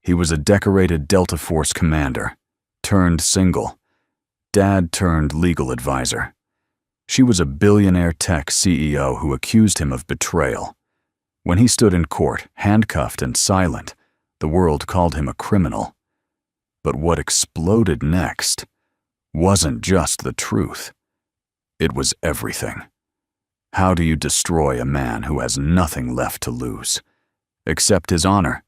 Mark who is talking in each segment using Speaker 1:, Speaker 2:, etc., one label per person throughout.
Speaker 1: He was a decorated Delta Force commander, turned single, dad turned legal advisor. She was a billionaire tech CEO who accused him of betrayal. When he stood in court, handcuffed and silent, the world called him a criminal. But what exploded next wasn't just the truth. It was everything. How do you destroy a man who has nothing left to lose? Accept his honor.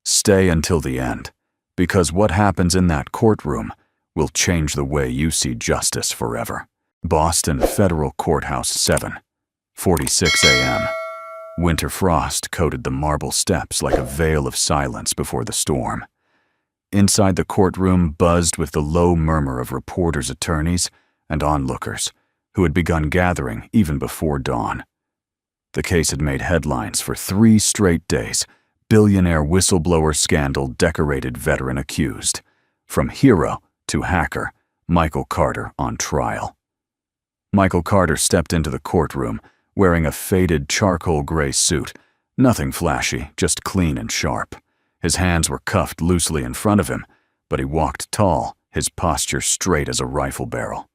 Speaker 1: Stay until the end, because what happens in that courtroom will change the way you see justice forever. Boston Federal Courthouse 7:46 a.m. Winter frost coated the marble steps like a veil of silence before the storm. Inside the courtroom buzzed with the low murmur of reporters, attorneys, and onlookers who had begun gathering even before dawn. The case had made headlines for 3 straight days. Billionaire whistleblower scandal decorated veteran accused. From hero to hacker, Michael Carter on trial. Michael Carter stepped into the courtroom wearing a faded charcoal gray suit. Nothing flashy, just clean and sharp. His hands were cuffed loosely in front of him, but he walked tall, his posture straight as a rifle barrel.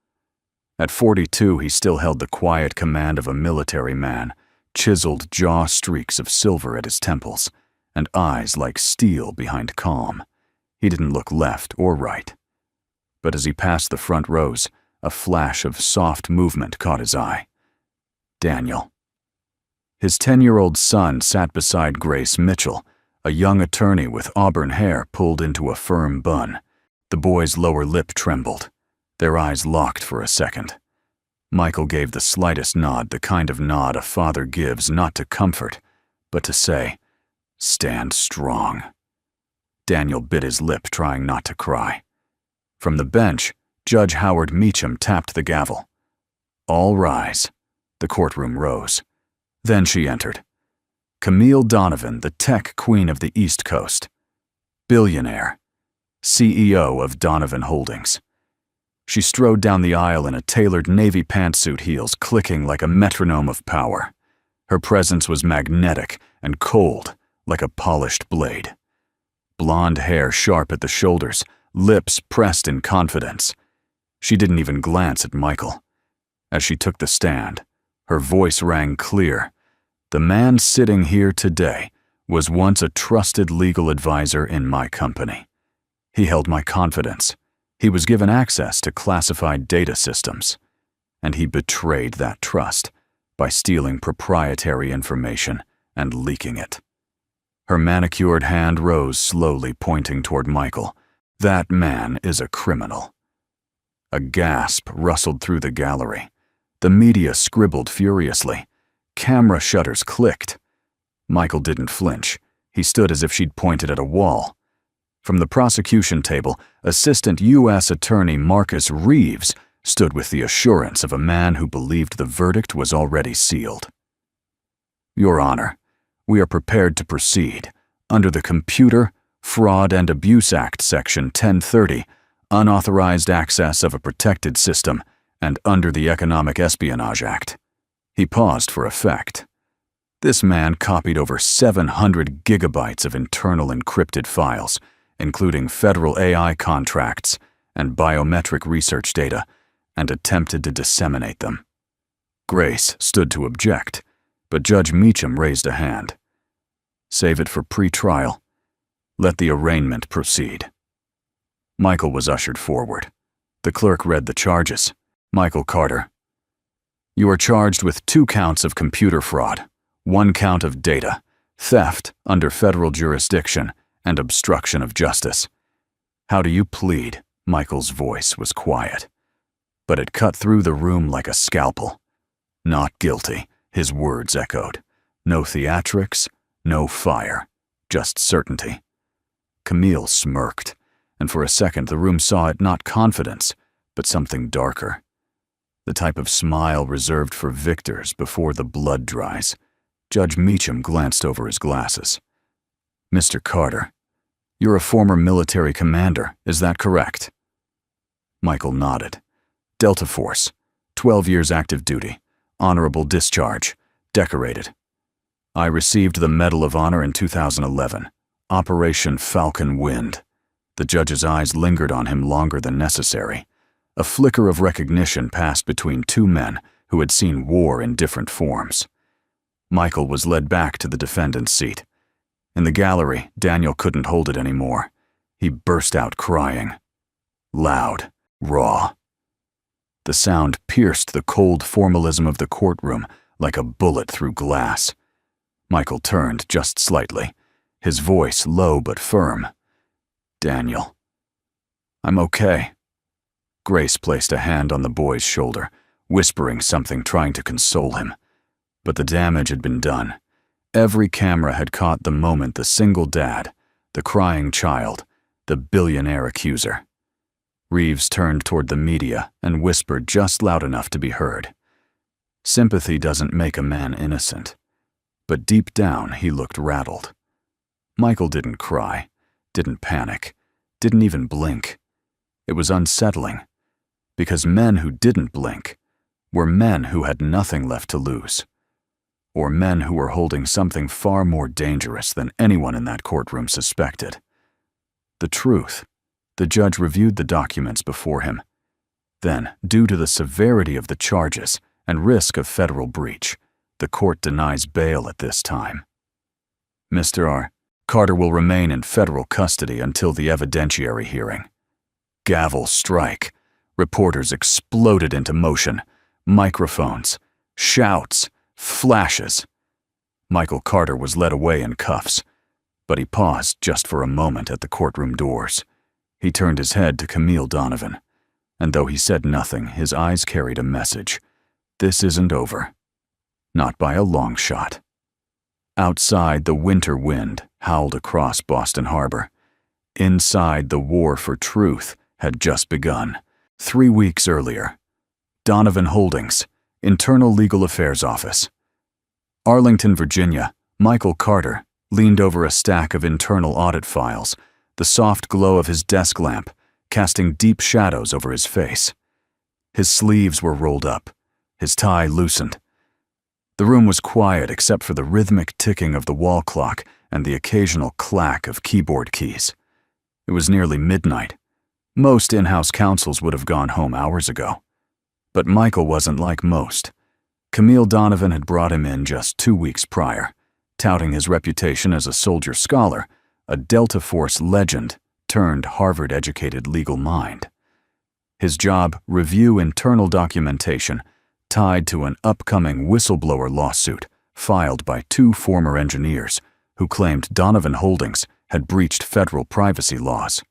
Speaker 1: At 42, he still held the quiet command of a military man, chiseled jaw streaks of silver at his temples, and eyes like steel behind calm. He didn't look left or right. But as he passed the front rows, a flash of soft movement caught his eye. Daniel. His 10-year-old son sat beside Grace Mitchell, a young attorney with auburn hair pulled into a firm bun. The boy's lower lip trembled. Their eyes locked for a second. Michael gave the slightest nod, the kind of nod a father gives not to comfort, but to say, "Stand strong." Daniel bit his lip, trying not to cry. From the bench, Judge Howard Meacham tapped the gavel. All rise. The courtroom rose. Then she entered. Camille Donovan, the tech queen of the East Coast. Billionaire. CEO of Donovan Holdings. She strode down the aisle in a tailored navy pantsuit, heels clicking like a metronome of power. Her presence was magnetic and cold, like a polished blade. Blonde hair sharp at the shoulders, lips pressed in confidence. She didn't even glance at Michael. As she took the stand, her voice rang clear. The man sitting here today was once a trusted legal advisor in my company. He held my confidence. He was given access to classified data systems, and he betrayed that trust by stealing proprietary information and leaking it. Her manicured hand rose slowly, pointing toward Michael. That man is a criminal. A gasp rustled through the gallery. The media scribbled furiously. Camera shutters clicked. Michael didn't flinch. He stood as if she'd pointed at a wall. From the prosecution table, Assistant U.S. Attorney Marcus Reeves stood with the assurance of a man who believed the verdict was already sealed. Your Honor, we are prepared to proceed under the Computer Fraud and Abuse Act, Section 1030, unauthorized access of a protected system, and under the Economic Espionage Act. He paused for effect. This man copied over 700 gigabytes of internal encrypted files, including federal AI contracts and biometric research data, and attempted to disseminate them. Grace stood to object, but Judge Meacham raised a hand. Save it for pre-trial. Let the arraignment proceed. Michael was ushered forward. The clerk read the charges. Michael Carter. You are charged with 2 counts of computer fraud, 1 count of data, theft under federal jurisdiction, and obstruction of justice. How do you plead? Michael's voice was quiet, but it cut through the room like a scalpel. Not guilty, his words echoed. No theatrics, no fire, just certainty. Camille smirked, and for a second the room saw it not confidence, but something darker. The type of smile reserved for victors before the blood dries. Judge Meacham glanced over his glasses. Mr. Carter, you're a former military commander, is that correct? Michael nodded. Delta Force, 12 years active duty, honorable discharge, decorated. I received the Medal of Honor in 2011, Operation Falcon Wind. The judge's eyes lingered on him longer than necessary. A flicker of recognition passed between two men who had seen war in different forms. Michael was led back to the defendant's seat. In the gallery, Daniel couldn't hold it anymore. He burst out crying. Loud, raw. The sound pierced the cold formalism of the courtroom like a bullet through glass. Michael turned just slightly, his voice low but firm. Daniel. I'm okay. Grace placed a hand on the boy's shoulder, whispering something, trying to console him. But the damage had been done. Every camera had caught the moment the single dad, the crying child, the billionaire accuser. Reeves turned toward the media and whispered just loud enough to be heard. Sympathy doesn't make a man innocent. But deep down, he looked rattled. Michael didn't cry, didn't panic, didn't even blink. It was unsettling, because men who didn't blink were men who had nothing left to lose, or men who were holding something far more dangerous than anyone in that courtroom suspected. The truth. The judge reviewed the documents before him. Then, due to the severity of the charges and risk of federal breach, the court denies bail at this time. Mr. R. Carter will remain in federal custody until the evidentiary hearing. Gavel strike. Reporters exploded into motion. Microphones, shouts, flashes. Michael Carter was led away in cuffs, but he paused just for a moment at the courtroom doors. He turned his head to Camille Donovan, and though he said nothing, his eyes carried a message. This isn't over. Not by a long shot. Outside, the winter wind howled across Boston Harbor. Inside, the war for truth had just begun. 3 weeks earlier. Donovan Holdings, Internal Legal Affairs Office. Arlington, Virginia. Michael Carter leaned over a stack of internal audit files, the soft glow of his desk lamp casting deep shadows over his face. His sleeves were rolled up, his tie loosened. The room was quiet except for the rhythmic ticking of the wall clock and the occasional clack of keyboard keys. It was nearly midnight. Most in-house counsels would have gone home hours ago. But Michael wasn't like most. Camille Donovan had brought him in just 2 weeks prior, touting his reputation as a soldier scholar, a Delta Force legend turned Harvard-educated legal mind. His job, review internal documentation, tied to an upcoming whistleblower lawsuit filed by 2 former engineers who claimed Donovan Holdings had breached federal privacy laws.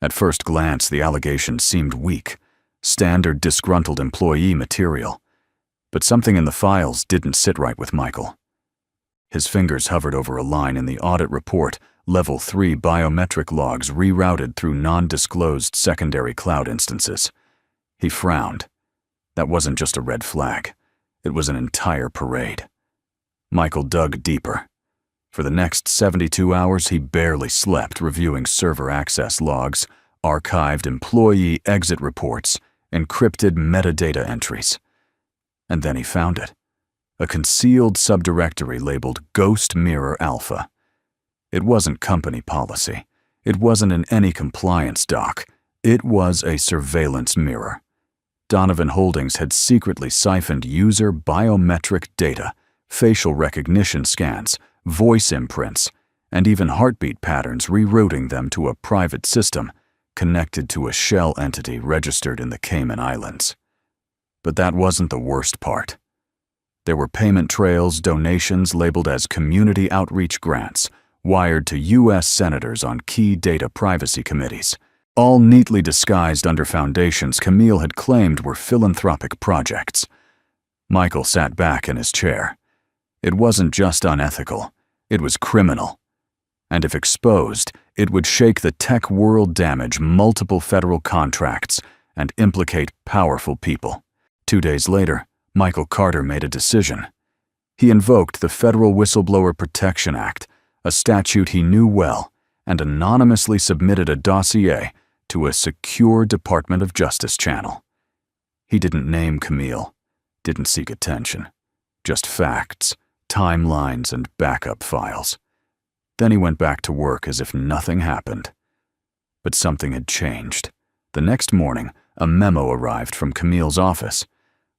Speaker 1: At first glance, the allegations seemed weak, standard disgruntled employee material. But something in the files didn't sit right with Michael. His fingers hovered over a line in the audit report, Level 3 biometric logs rerouted through non-disclosed secondary cloud instances. He frowned. That wasn't just a red flag. It was an entire parade. Michael dug deeper. For the next 72 hours, he barely slept, reviewing server access logs, archived employee exit reports, encrypted metadata entries. And then he found it. A concealed subdirectory labeled Ghost Mirror Alpha. It wasn't company policy. It wasn't in any compliance doc. It was a surveillance mirror. Donovan Holdings had secretly siphoned user biometric data, facial recognition scans, voice imprints, and even heartbeat patterns, rerouting them to a private system connected to a shell entity registered in the Cayman Islands. But that wasn't the worst part. There were payment trails, donations labeled as community outreach grants, wired to U.S. senators on key data privacy committees, all neatly disguised under foundations Camille had claimed were philanthropic projects. Michael sat back in his chair. It wasn't just unethical, it was criminal. And if exposed, it would shake the tech world, damage multiple federal contracts, and implicate powerful people. 2 days later, Michael Carter made a decision. He invoked the Federal Whistleblower Protection Act, a statute he knew well, and anonymously submitted a dossier to a secure Department of Justice channel. He didn't name Camille, didn't seek attention, just facts, timelines, and backup files. Then he went back to work as if nothing happened. But something had changed. The next morning, a memo arrived from Camille's office.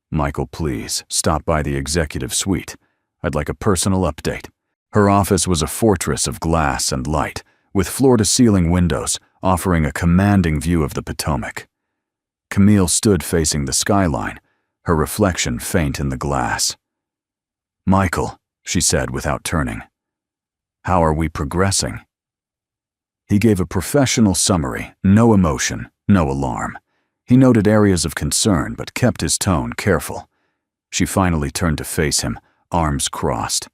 Speaker 1: "Michael, please, stop by the executive suite. I'd like a personal update." Her office was a fortress of glass and light, with floor-to-ceiling windows offering a commanding view of the Potomac. Camille stood facing the skyline, her reflection faint in the glass. "Michael," she said without turning, "how are we progressing?" He gave a professional summary, no emotion, no alarm. He noted areas of concern but kept his tone careful. She finally turned to face him, arms crossed.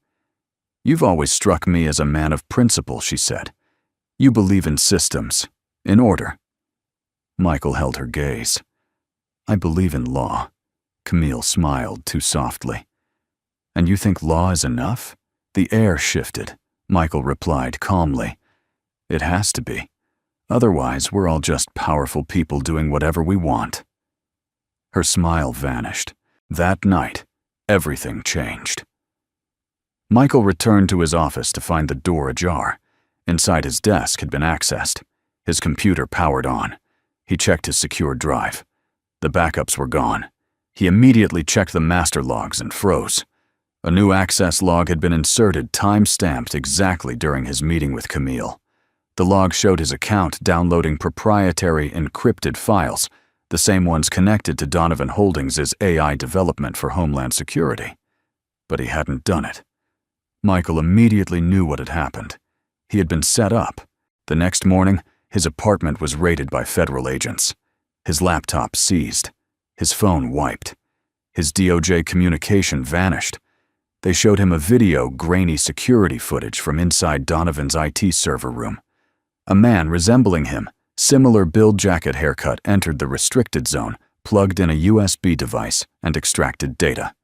Speaker 1: "You've always struck me as a man of principle," she said. "You believe in systems, in order." Michael held her gaze. "I believe in law." Camille smiled too softly. "And you think law is enough?" The air shifted. Michael replied calmly, "It has to be. Otherwise, we're all just powerful people doing whatever we want." Her smile vanished. That night, everything changed. Michael returned to his office to find the door ajar. Inside his desk had been accessed. His computer powered on. He checked his secure drive. The backups were gone. He immediately checked the master logs and froze. A new access log had been inserted, time-stamped exactly during his meeting with Camille. The log showed his account downloading proprietary encrypted files, the same ones connected to Donovan Holdings' AI development for Homeland Security. But he hadn't done it. Michael immediately knew what had happened. He had been set up. The next morning, his apartment was raided by federal agents. His laptop seized. His phone wiped. His DOJ communication vanished. They showed him a video, grainy security footage from inside Donovan's IT server room. A man resembling him, similar build jacket haircut, entered the restricted zone, plugged in a USB device, and extracted data.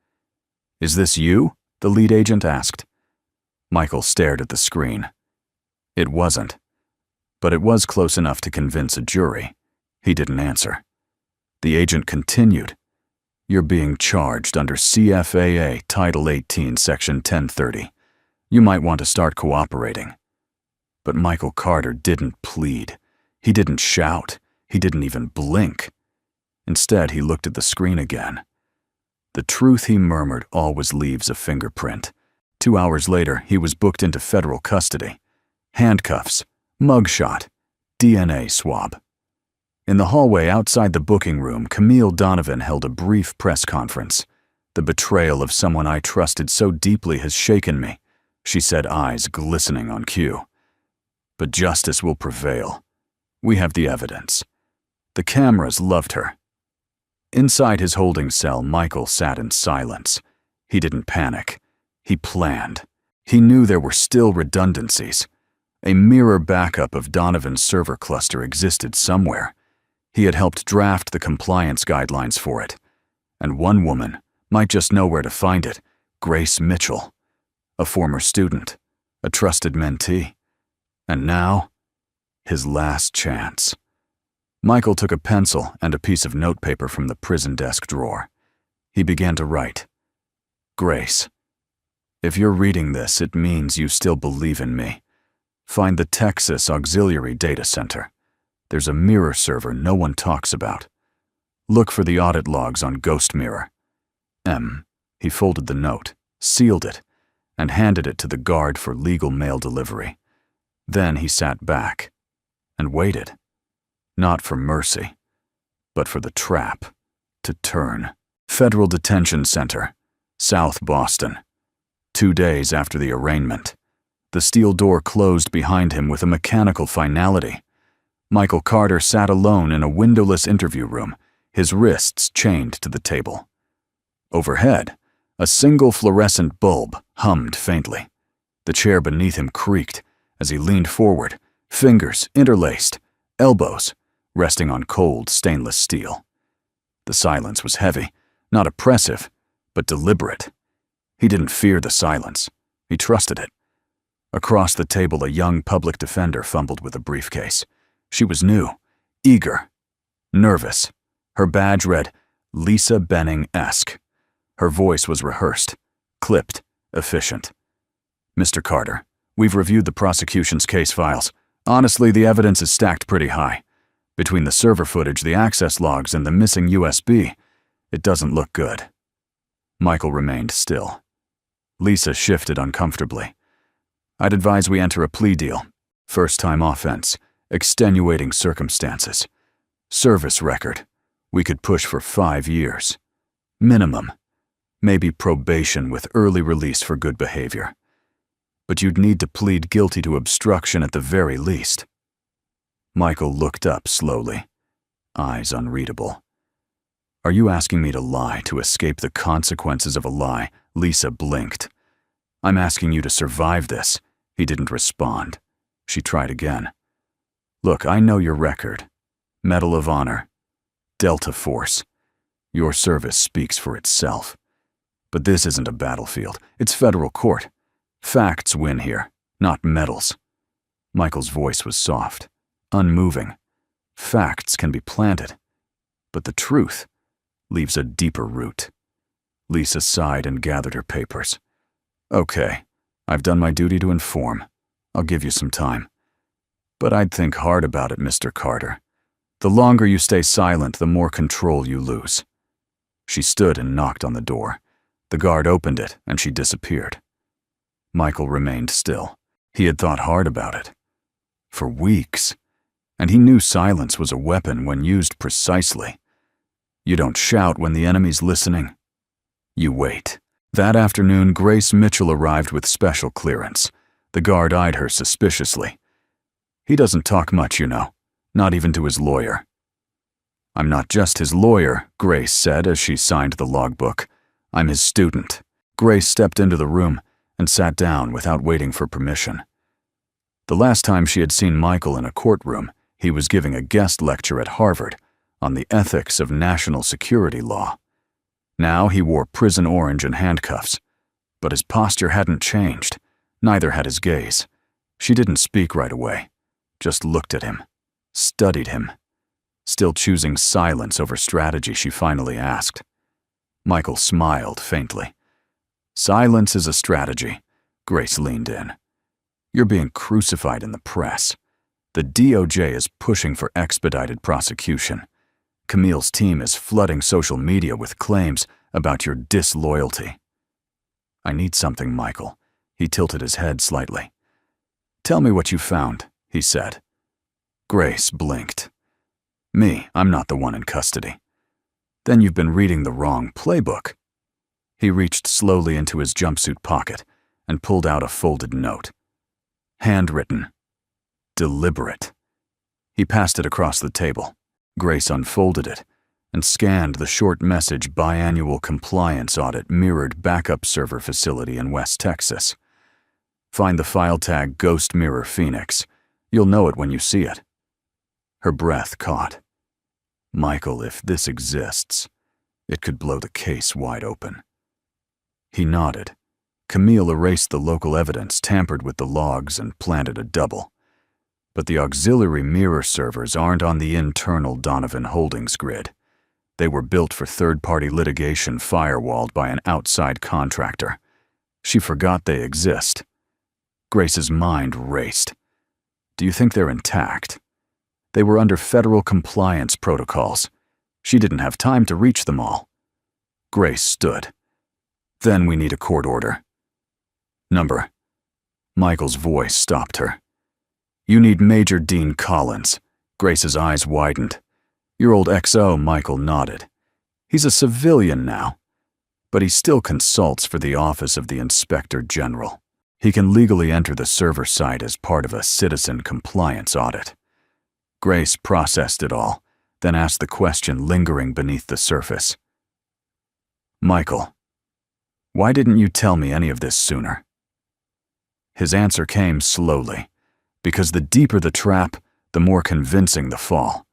Speaker 1: "Is this you?" the lead agent asked. Michael stared at the screen. It wasn't. But it was close enough to convince a jury. He didn't answer. The agent continued. "You're being charged under CFAA Title 18, Section 1030. You might want to start cooperating." But Michael Carter didn't plead. He didn't shout. He didn't even blink. Instead, he looked at the screen again. The truth he murmured always leaves a fingerprint. 2 hours later, he was booked into federal custody. Handcuffs, mugshot, DNA swab. In the hallway outside the booking room, Camille Donovan held a brief press conference. "The betrayal of someone I trusted so deeply has shaken me," she said, eyes glistening on cue. "But justice will prevail. We have the evidence." The cameras loved her. Inside his holding cell, Michael sat in silence. He didn't panic. He planned. He knew there were still redundancies. A mirror backup of Donovan's server cluster existed somewhere. He had helped draft the compliance guidelines for it. And one woman might just know where to find it, Grace Mitchell, a former student, a trusted mentee. And now, his last chance. Michael took a pencil and a piece of notepaper from the prison desk drawer. He began to write. "Grace, if you're reading this, it means you still believe in me. Find the Texas Auxiliary Data Center. There's a mirror server no one talks about. Look for the audit logs on Ghost Mirror." He folded the note, sealed it, and handed it to the guard for legal mail delivery. Then he sat back and waited. Not for mercy, but for the trap to turn. Federal Detention Center, South Boston. 2 days after the arraignment. The steel door closed behind him with a mechanical finality. Michael Carter sat alone in a windowless interview room, his wrists chained to the table. Overhead, a single fluorescent bulb hummed faintly. The chair beneath him creaked as he leaned forward, fingers interlaced, elbows resting on cold stainless steel. The silence was heavy, not oppressive, but deliberate. He didn't fear the silence. He trusted it. Across the table, a young public defender fumbled with a briefcase. She was new, eager, nervous. Her badge read, Lisa Benning-esque. Her voice was rehearsed, clipped, efficient. "Mr. Carter, We've reviewed the prosecution's case files. Honestly, the evidence is stacked pretty high. Between the server footage, the access logs, and the missing USB, it doesn't look good. Michael remained still. Lisa shifted uncomfortably. I'd advise we enter a plea deal. First-time offense, extenuating circumstances. Service record. We could push for 5 years. Minimum. Maybe probation with early release for good behavior. But you'd need to plead guilty to obstruction at the very least. Michael looked up slowly, eyes unreadable. Are you asking me to lie to escape the consequences of a lie? Lisa blinked. I'm asking you to survive this. He didn't respond. She tried again. Look, I know your record. Medal of Honor. Delta Force. Your service speaks for itself. But this isn't a battlefield. It's federal court. Facts win here, not medals. Michael's voice was soft, unmoving. Facts can be planted, but the truth leaves a deeper root. Lisa sighed and gathered her papers. Okay, I've done my duty to inform. I'll give you some time. But I'd think hard about it, Mr. Carter. The longer you stay silent, the more control you lose. She stood and knocked on the door. The guard opened it, and she disappeared. Michael remained still. He had thought hard about it. For weeks. And he knew silence was a weapon when used precisely. You don't shout when the enemy's listening. You wait. That afternoon, Grace Mitchell arrived with special clearance. The guard eyed her suspiciously. He doesn't talk much, you know. Not even to his lawyer. I'm not just his lawyer, Grace said as she signed the logbook. I'm his student. Grace stepped into the room and sat down without waiting for permission. The last time she had seen Michael in a courtroom, he was giving a guest lecture at Harvard on the ethics of national security law. Now he wore prison orange and handcuffs, but his posture hadn't changed. Neither had his gaze. She didn't speak right away, just looked at him, studied him. Still choosing silence over strategy, she finally asked. Michael smiled faintly. Silence is a strategy. Grace leaned in. You're being crucified in the press. The DOJ is pushing for expedited prosecution. Camille's team is flooding social media with claims about your disloyalty. I need something, Michael. He tilted his head slightly. Tell me what you found, he said. Grace blinked. Me, I'm not the one in custody. Then you've been reading the wrong playbook. He reached slowly into his jumpsuit pocket and pulled out a folded note. Handwritten. Deliberate. He passed it across the table. Grace unfolded it and scanned the short message biannual compliance audit mirrored backup server facility in West Texas. Find the file tag Ghost Mirror Phoenix. You'll know it when you see it. Her breath caught. Michael, if this exists, it could blow the case wide open. He nodded. Camille erased the local evidence, tampered with the logs, and planted a double. But the auxiliary mirror servers aren't on the internal Donovan Holdings grid. They were built for third-party litigation firewalled by an outside contractor. She forgot they exist. Grace's mind raced. Do you think they're intact? They were under federal compliance protocols. She didn't have time to reach them all. Grace stood. Then we need a court order. Number. Michael's voice stopped her. You need Major Dean Collins. Grace's eyes widened. Your old XO, Michael nodded. He's a civilian now, but he still consults for the Office of the Inspector General. He can legally enter the server site as part of a citizen compliance audit. Grace processed it all, then asked the question lingering beneath the surface. Michael, why didn't you tell me any of this sooner? His answer came slowly, because the deeper the trap, the more convincing the fall.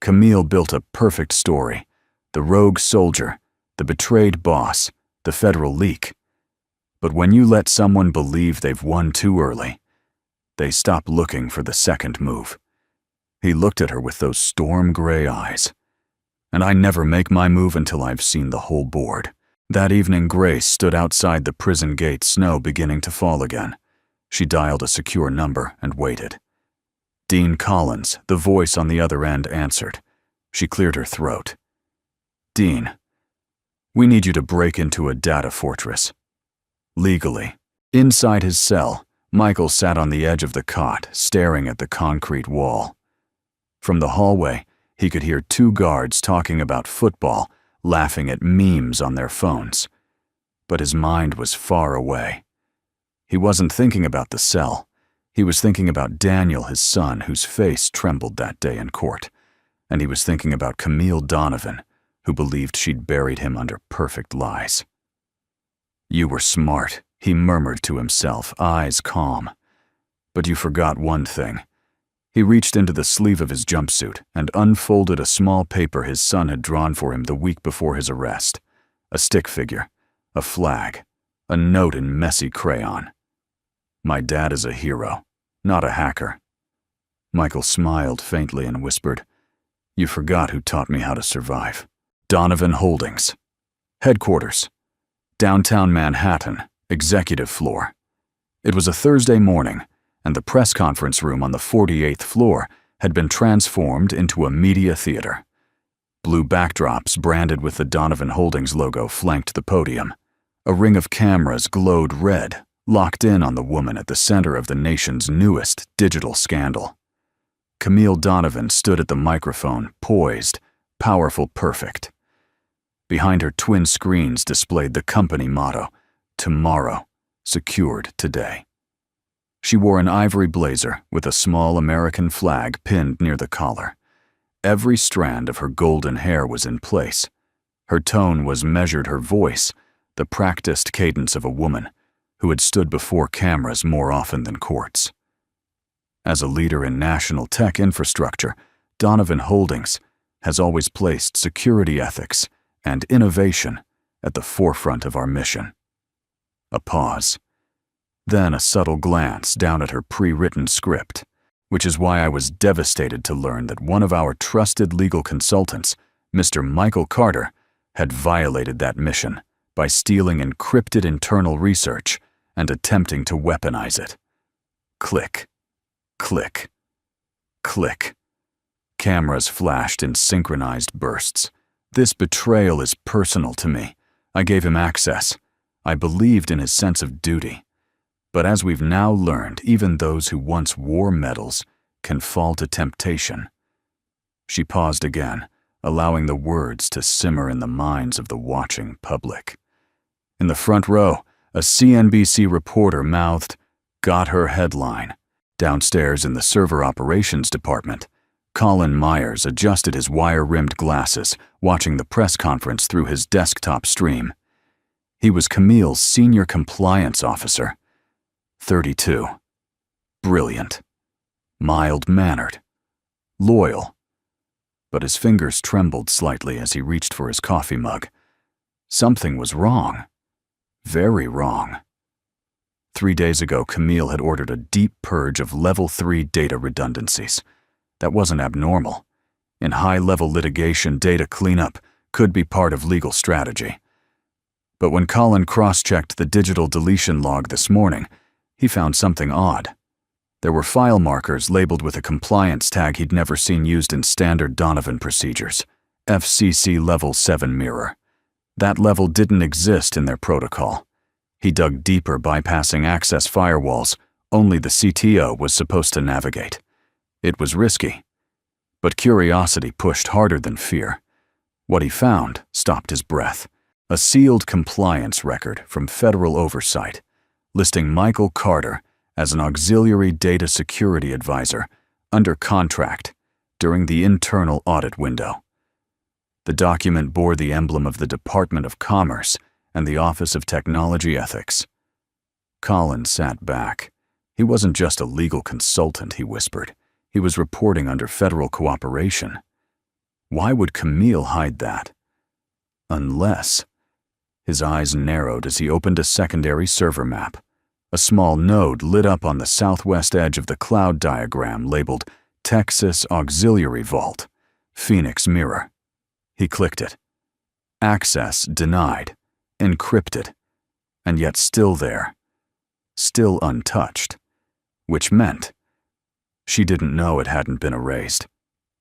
Speaker 1: Camille built a perfect story. The rogue soldier, the betrayed boss, the federal leak. But when you let someone believe they've won too early, they stop looking for the second move. He looked at her with those storm gray eyes. And I never make my move until I've seen the whole board. That evening, Grace stood outside the prison gate, snow beginning to fall again. She dialed a secure number and waited. Dean Collins, the voice on the other end, answered. She cleared her throat. "Dean, we need you to break into a data fortress." Legally. Inside his cell, Michael sat on the edge of the cot, staring at the concrete wall. From the hallway, he could hear two guards talking about football, laughing at memes on their phones. But his mind was far away. He wasn't thinking about the cell. He was thinking about Daniel, his son, whose face trembled that day in court. And he was thinking about Camille Donovan, who believed she'd buried him under perfect lies. "You were smart," he murmured to himself, eyes calm. "But you forgot one thing." He reached into the sleeve of his jumpsuit and unfolded a small paper his son had drawn for him the week before his arrest. A stick figure, a flag, a note in messy crayon. "My dad is a hero, not a hacker." Michael smiled faintly and whispered, "You forgot who taught me how to survive." Donovan Holdings. Headquarters. Downtown Manhattan, executive floor. It was a Thursday morning, and the press conference room on the 48th floor had been transformed into a media theater. Blue backdrops branded with the Donovan Holdings logo flanked the podium. A ring of cameras glowed red, locked in on the woman at the center of the nation's newest digital scandal. Camille Donovan stood at the microphone, poised, powerful, perfect. Behind her twin screens displayed the company motto, "Tomorrow, secured today." She wore an ivory blazer with a small American flag pinned near the collar. Every strand of her golden hair was in place. Her tone was measured, her voice, the practiced cadence of a woman who had stood before cameras more often than courts. As a leader in national tech infrastructure, Donovan Holdings has always placed security ethics and innovation at the forefront of our mission. A pause. Then a subtle glance down at her pre-written script, which is why I was devastated to learn that one of our trusted legal consultants, Mr. Michael Carter, had violated that mission by stealing encrypted internal research and attempting to weaponize it. Click, click, click. Cameras flashed in synchronized bursts. "This betrayal is personal to me. I gave him access. I believed in his sense of duty. But as we've now learned, even those who once wore medals can fall to temptation." She paused again, allowing the words to simmer in the minds of the watching public. In the front row, a CNBC reporter mouthed, "Got her headline." Downstairs in the server operations department, Colin Myers adjusted his wire-rimmed glasses, watching the press conference through his desktop stream. He was Camille's senior compliance officer. 32. Brilliant. Mild-mannered. Loyal. But his fingers trembled slightly as he reached for his coffee mug. Something was wrong. Very wrong. 3 days ago, Camille had ordered a deep purge of Level 3 data redundancies. That wasn't abnormal. In high-level litigation, data cleanup could be part of legal strategy. But when Colin cross-checked the digital deletion log this morning, he found something odd. There were file markers labeled with a compliance tag he'd never seen used in standard Donovan procedures, FCC Level 7 mirror. That level didn't exist in their protocol. He dug deeper, bypassing access firewalls only the CTO was supposed to navigate. It was risky, but curiosity pushed harder than fear. What he found stopped his breath. A sealed compliance record from federal oversight, listing Michael Carter as an auxiliary data security advisor under contract during the internal audit window. The document bore the emblem of the Department of Commerce and the Office of Technology Ethics. Colin sat back. He wasn't just a legal consultant, he whispered. He was reporting under federal cooperation. Why would Camille hide that? Unless... His eyes narrowed as he opened a secondary server map. A small node lit up on the southwest edge of the cloud diagram labeled Texas Auxiliary Vault, Phoenix Mirror. He clicked it. Access denied, encrypted, and yet still there. still untouched, which meant she didn't know it hadn't been erased.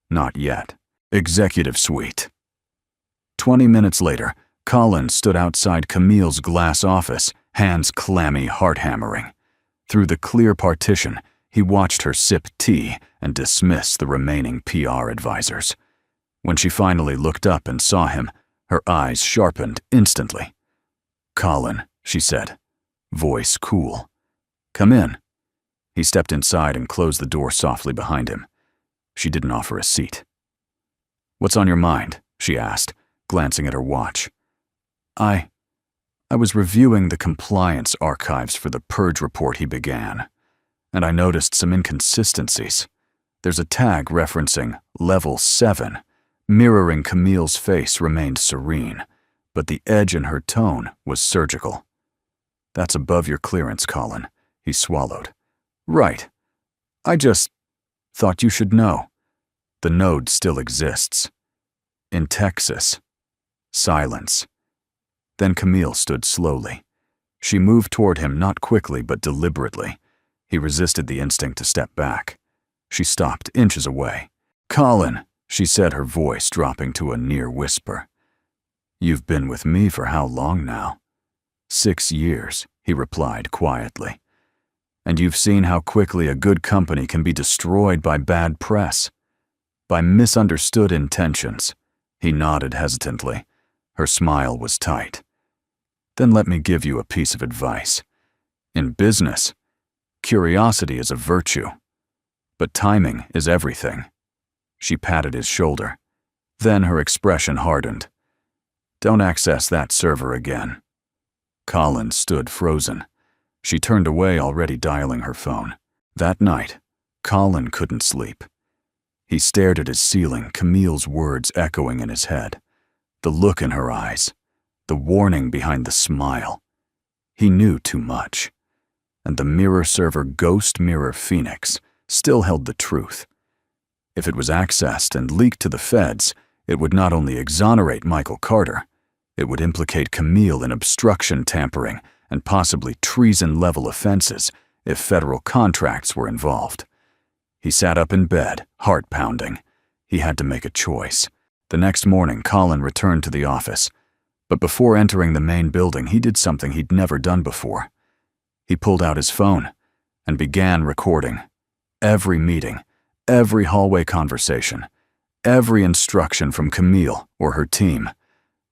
Speaker 1: Not yet. Executive Suite. 20 minutes later, Colin stood outside Camille's glass office, hands clammy, heart-hammering. Through the clear partition, he watched her sip tea and dismiss the remaining PR advisors. When she finally looked up and saw him, her eyes sharpened instantly. "Colin," she said, voice cool. "Come in." He stepped inside and closed the door softly behind him. She didn't offer a seat. "What's on your mind?" she asked, glancing at her watch. I was reviewing the compliance archives for the purge report he began, and I noticed some inconsistencies. There's a tag referencing Level 7. Mirroring Camille's face remained serene, but the edge in her tone was surgical. "That's above your clearance, Colin," he swallowed. "Right. I just thought you should know. The node still exists. In Texas." Silence. Then Camille stood slowly. She moved toward him, not quickly but deliberately. He resisted the instinct to step back. She stopped inches away. "Colin," she said, her voice dropping to a near whisper. "You've been with me for how long now?" 6 years, he replied quietly. "And you've seen how quickly a good company can be destroyed by bad press, by misunderstood intentions." He nodded hesitantly. Her smile was tight. "Then let me give you a piece of advice. In business, curiosity is a virtue, but timing is everything." She patted his shoulder. Then her expression hardened. "Don't access that server again." Colin stood frozen. She turned away, already dialing her phone. That night, Colin couldn't sleep. He stared at his ceiling, Camille's words echoing in his head. The look in her eyes, the warning behind the smile. He knew too much. And the mirror server Ghost Mirror Phoenix still held the truth. If it was accessed and leaked to the feds, it would not only exonerate Michael Carter, it would implicate Camille in obstruction, tampering, and possibly treason-level offenses if federal contracts were involved. He sat up in bed, heart pounding. He had to make a choice. The next morning, Colin returned to the office. But before entering the main building, he did something he'd never done before. He pulled out his phone and began recording. Every meeting, every hallway conversation, every instruction from Camille or her team.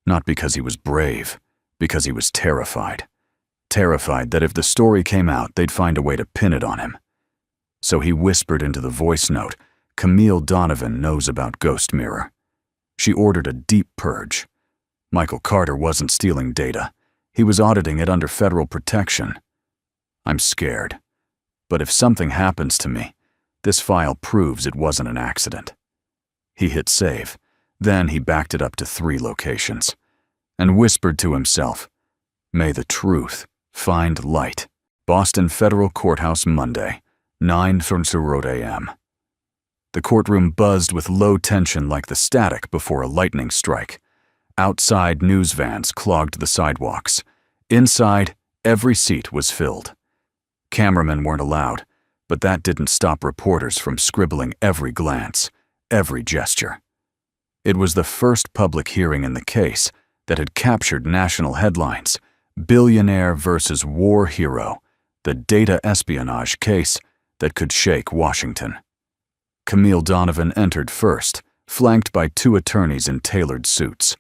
Speaker 1: Not because he was brave, because he was terrified. Terrified that if the story came out, they'd find a way to pin it on him. So he whispered into the voice note, "Camille Donovan knows about Ghost Mirror." She ordered a deep purge. Michael Carter wasn't stealing data. He was auditing it under federal protection. "I'm scared. But if something happens to me, this file proves it wasn't an accident." He hit save. Then he backed it up to 3 locations and whispered to himself, "May the truth find light." Boston Federal Courthouse, Monday, 9:00 a.m. The courtroom buzzed with low tension like the static before a lightning strike. Outside, news vans clogged the sidewalks. Inside, every seat was filled. Cameramen weren't allowed, but that didn't stop reporters from scribbling every glance, every gesture. It was the first public hearing in the case that had captured national headlines. Billionaire versus war hero, the data espionage case that could shake Washington. Camille Donovan entered first, flanked by 2 attorneys in tailored suits.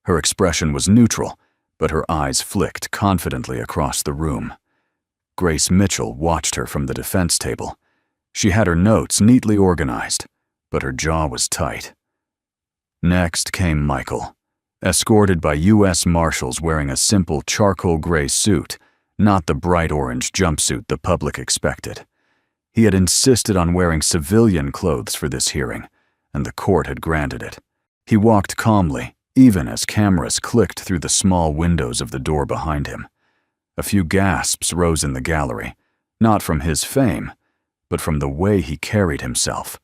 Speaker 1: Her expression was neutral, but her eyes flicked confidently across the room. Grace Mitchell watched her from the defense table. She had her notes neatly organized, but her jaw was tight. Next came Michael, escorted by U.S. Marshals wearing a simple charcoal gray suit, not the bright orange jumpsuit the public expected. He had insisted on wearing civilian clothes for this hearing, and the court had granted it. He walked calmly, even as cameras clicked through the small windows of the door behind him. A few gasps rose in the gallery, not from his fame, but from the way he carried himself.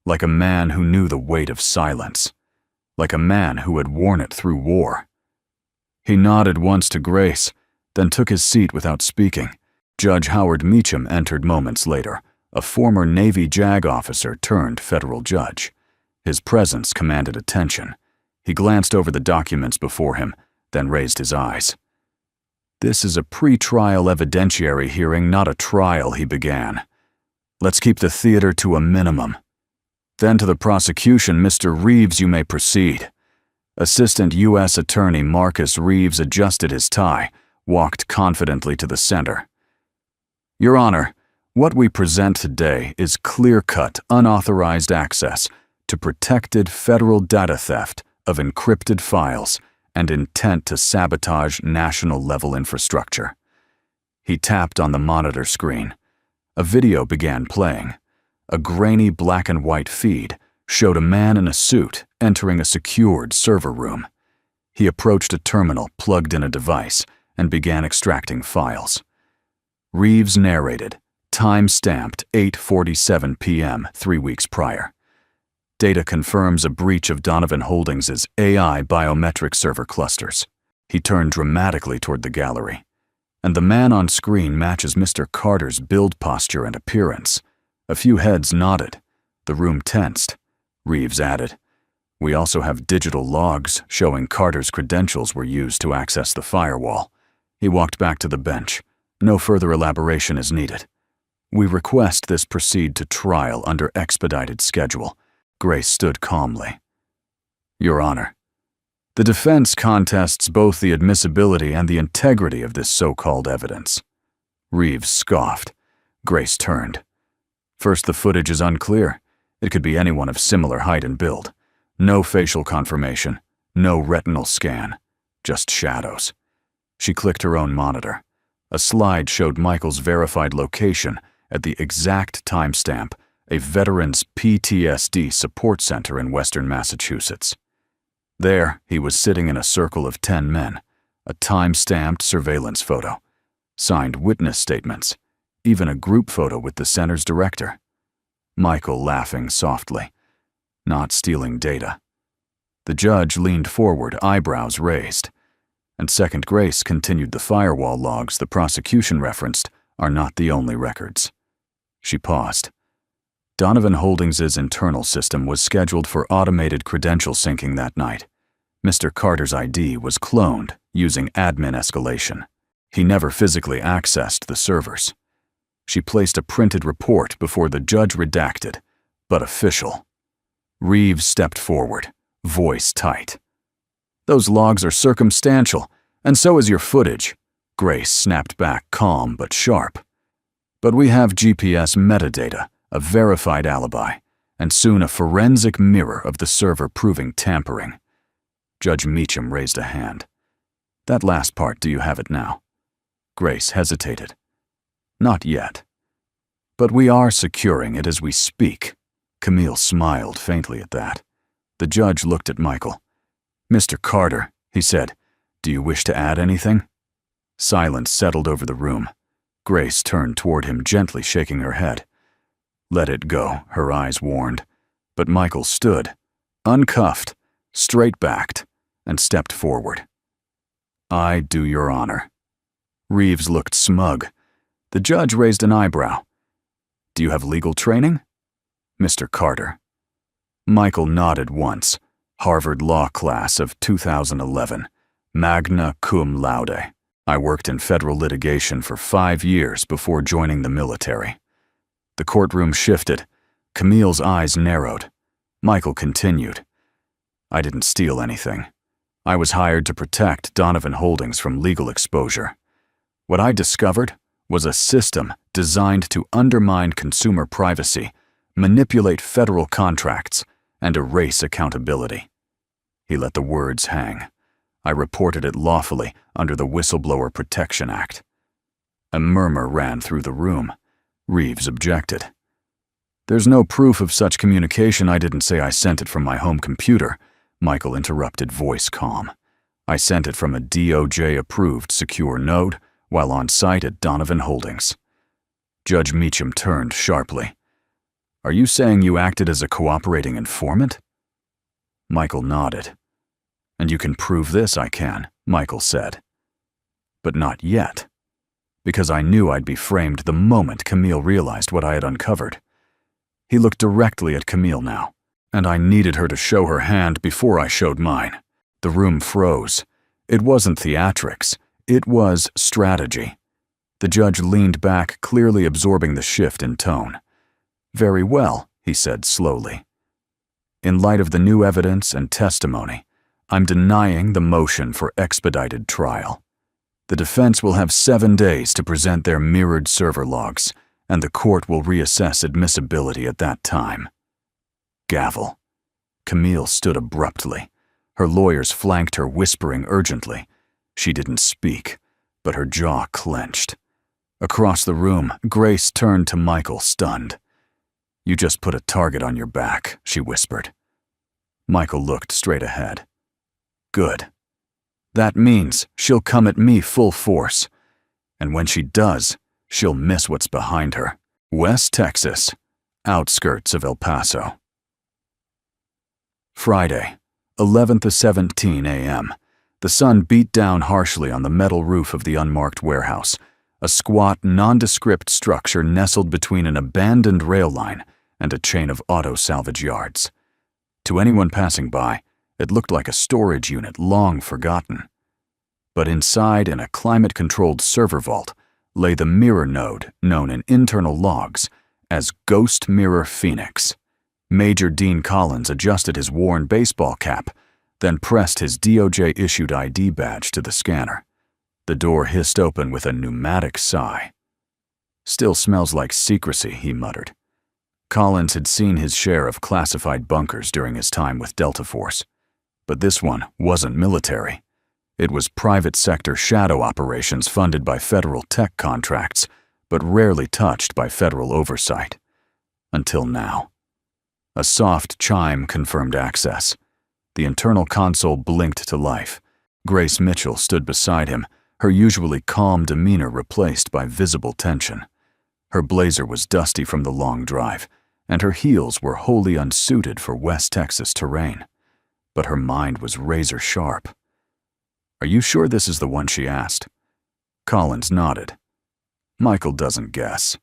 Speaker 1: Like a man who knew the weight of silence. Like a man who had worn it through war. He nodded once to Grace, then took his seat without speaking. Judge Howard Meacham entered moments later, a former Navy JAG officer turned federal judge. His presence commanded attention. He glanced over the documents before him, then raised his eyes. "This is a pre-trial evidentiary hearing, not a trial," he began. "Let's keep the theater to a minimum." Then to the prosecution, "Mr. Reeves, you may proceed." Assistant U.S. Attorney Marcus Reeves adjusted his tie, walked confidently to the center. "Your Honor, what we present today is clear-cut, unauthorized access to protected federal data theft of encrypted files and intent to sabotage national-level infrastructure." He tapped on the monitor screen. A video began playing. A grainy black-and-white feed showed a man in a suit entering a secured server room. He approached a terminal, plugged in a device, and began extracting files. Reeves narrated, time-stamped 8:47 p.m. 3 weeks prior. Data confirms a breach of Donovan Holdings' AI biometric server clusters. He turned dramatically toward the gallery. And the man on screen matches Mr. Carter's build posture and appearance. A few heads nodded. The room tensed. Reeves added, "We also have digital logs showing Carter's credentials were used to access the firewall." He walked back to the bench. "No further elaboration is needed. We request this proceed to trial under expedited schedule." Grace stood calmly. "Your Honor, the defense contests both the admissibility and the integrity of this so-called evidence." Reeves scoffed. Grace turned. "First, the footage is unclear. It could be anyone of similar height and build. No facial confirmation, no retinal scan, just shadows." She clicked her own monitor. A slide showed Michael's verified location at the exact timestamp, a veterans PTSD support center in western Massachusetts. There, he was sitting in a circle of 10 men, a time-stamped surveillance photo, signed witness statements, even a group photo with the center's director. Michael laughing softly, not stealing data. The judge leaned forward, eyebrows raised. And Second Grace continued, "The firewall logs the prosecution referenced are not the only records." She paused. Donovan Holdings' internal system was scheduled for automated credential syncing that night. Mr. Carter's ID was cloned using admin escalation. He never physically accessed the servers. She placed a printed report before the judge, redacted, but official. Reeves stepped forward, voice tight. "Those logs are circumstantial, and so is your footage." Grace snapped back, calm but sharp. "But we have GPS metadata, a verified alibi, and soon a forensic mirror of the server proving tampering." Judge Meacham raised a hand. "That last part, do you have it now?" Grace hesitated. "Not yet. But we are securing it as we speak." Camille smiled faintly at that. The judge looked at Michael. "Mr. Carter," he said, "do you wish to add anything?" Silence settled over the room. Grace turned toward him, gently shaking her head. "Let it go," her eyes warned. But Michael stood, uncuffed, straight-backed, and stepped forward. "I do, Your Honor." Reeves looked smug. The judge raised an eyebrow. "Do you have legal training?" "Mr. Carter." Michael nodded once. Harvard Law class of 2011, magna cum laude. "I worked in federal litigation for 5 years before joining the military." The courtroom shifted. Camille's eyes narrowed. Michael continued. "I didn't steal anything. I was hired to protect Donovan Holdings from legal exposure. What I discovered was a system designed to undermine consumer privacy, manipulate federal contracts, and erase accountability." He let the words hang. "I reported it lawfully under the Whistleblower Protection Act." A murmur ran through the room. Reeves objected. "There's no proof of such communication. I didn't say I sent it from my home computer," Michael interrupted, voice calm. "I sent it from a DOJ-approved secure node while on site at Donovan Holdings." Judge Meacham turned sharply. "Are you saying you acted as a cooperating informant?" Michael nodded. "And you can prove this?" "I can," Michael said. "But not yet." because I knew I'd be framed the moment Camille realized what I had uncovered. He looked directly at Camille now, and I needed her to show her hand before I showed mine. The room froze. It wasn't theatrics. It was strategy. The judge leaned back, clearly absorbing the shift in tone. "Very well," he said slowly. "In light of the new evidence and testimony, I'm denying the motion for expedited trial. The defense will have 7 days to present their mirrored server logs, and the court will reassess admissibility at that time." Gavel. Camille stood abruptly. Her lawyers flanked her, whispering urgently. She didn't speak, but her jaw clenched. Across the room, Grace turned to Michael, stunned. "You just put a target on your back," she whispered. Michael looked straight ahead. "Good. That means she'll come at me full force. And when she does, she'll miss what's behind her." West Texas, outskirts of El Paso. Friday, 11:17 a.m. The sun beat down harshly on the metal roof of the unmarked warehouse, a squat, nondescript structure nestled between an abandoned rail line and a chain of auto salvage yards. To anyone passing by, it looked like a storage unit long forgotten. But inside, in a climate-controlled server vault, lay the mirror node known in internal logs as Ghost Mirror Phoenix. Major Dean Collins adjusted his worn baseball cap, then pressed his DOJ-issued ID badge to the scanner. The door hissed open with a pneumatic sigh. "Still smells like secrecy," he muttered. Collins had seen his share of classified bunkers during his time with Delta Force. But this one wasn't military. It was private sector shadow operations funded by federal tech contracts, but rarely touched by federal oversight. Until now. A soft chime confirmed access. The internal console blinked to life. Grace Mitchell stood beside him, her usually calm demeanor replaced by visible tension. Her blazer was dusty from the long drive, and her heels were wholly unsuited for West Texas terrain. But her mind was razor sharp. "Are you sure this is the one?" she asked. Collins nodded. Michael doesn't guess.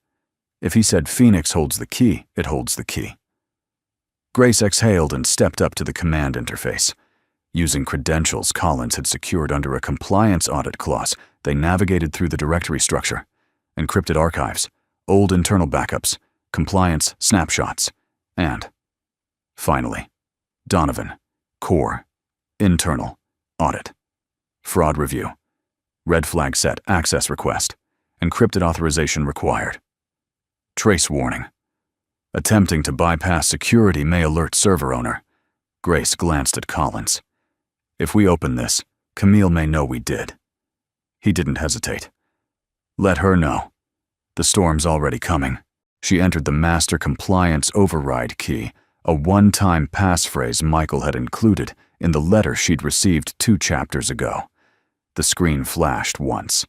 Speaker 1: If he said Phoenix holds the key, it holds the key. Grace exhaled and stepped up to the command interface. Using credentials Collins had secured under a compliance audit clause, they navigated through the directory structure. Encrypted archives, old internal backups, compliance snapshots, and, finally, Donovan, core, internal, audit, fraud review, red flag set, access request, encrypted authorization required. Trace warning. Attempting to bypass security may alert server owner. Grace glanced at Collins. "If we open this, Camille may know we did." He didn't hesitate. "Let her know. The storm's already coming." She entered the master compliance override key, a one-time passphrase Michael had included in the letter she'd received 2 chapters ago. The screen flashed once.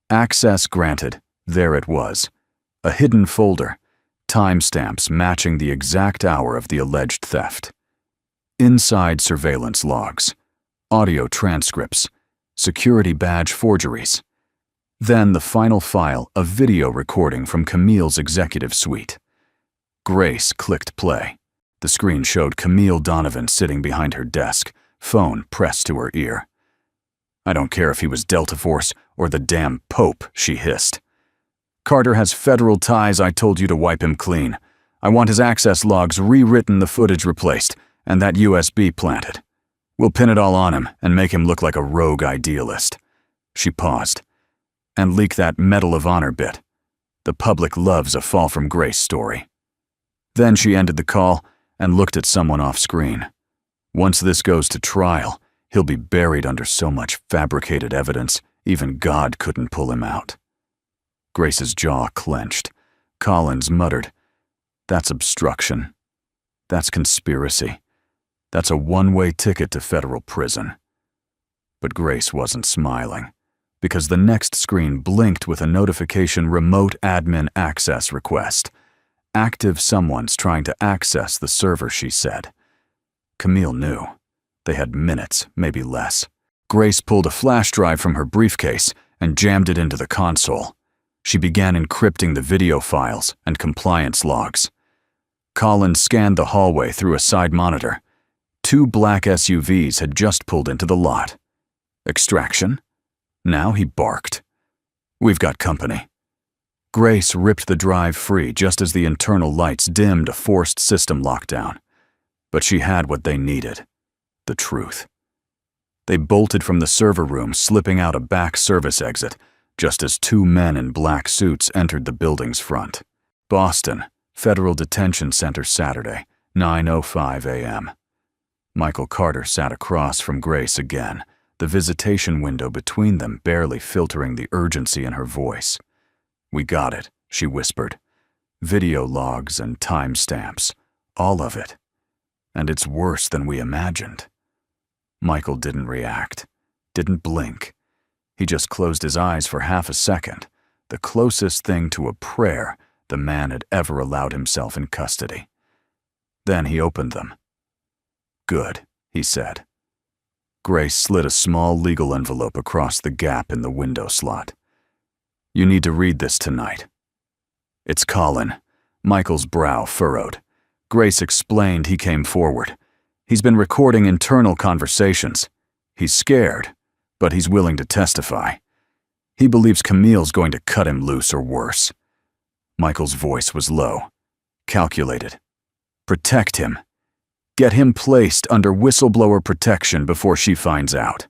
Speaker 1: Access granted. There it was. A hidden folder. Timestamps matching the exact hour of the alleged theft. Inside surveillance logs. Audio transcripts. Security badge forgeries. Then the final file, a video recording from Camille's executive suite. Grace clicked play. The screen showed Camille Donovan sitting behind her desk, phone pressed to her ear. "I don't care if he was Delta Force or the damn Pope," she hissed. "Carter has federal ties. I told you to wipe him clean. I want his access logs rewritten, the footage replaced, and that USB planted. We'll pin it all on him and make him look like a rogue idealist." She paused. "And leak that Medal of Honor bit. The public loves a fall from grace story." Then she ended the call and looked at someone off screen. Once this goes to trial, he'll be buried under so much fabricated evidence, even God couldn't pull him out. Grace's jaw clenched. Collins muttered, "That's obstruction. That's conspiracy. That's a one-way ticket to federal prison." But Grace wasn't smiling, because the next screen blinked with a notification: remote admin access request. Active someone's trying to access the server, she said. Camille knew. They had minutes, maybe less. Grace pulled a flash drive from her briefcase and jammed it into the console. She began encrypting the video files and compliance logs. Colin scanned the hallway through a side monitor. 2 black SUVs had just pulled into the lot. Extraction? Now he barked. "We've got company." Grace ripped the drive free just as the internal lights dimmed a forced system lockdown. But she had what they needed: the truth. They bolted from the server room, slipping out a back service exit, just as 2 men in black suits entered the building's front. Boston, Federal Detention Center, Saturday, 9:05 a.m. Michael Carter sat across from Grace again, the visitation window between them barely filtering the urgency in her voice. "We got it," she whispered. "Video logs and timestamps, all of it. And it's worse than we imagined." Michael didn't react, didn't blink. He just closed his eyes for half a second, the closest thing to a prayer the man had ever allowed himself in custody. Then he opened them. "Good," he said. Grace slid a small legal envelope across the gap in the window slot. "You need to read this tonight." "It's Colin." Michael's brow furrowed. Grace explained he came forward. "He's been recording internal conversations. He's scared, but he's willing to testify. He believes Camille's going to cut him loose or worse." Michael's voice was low, calculated. "Protect him. Get him placed under whistleblower protection before she finds out."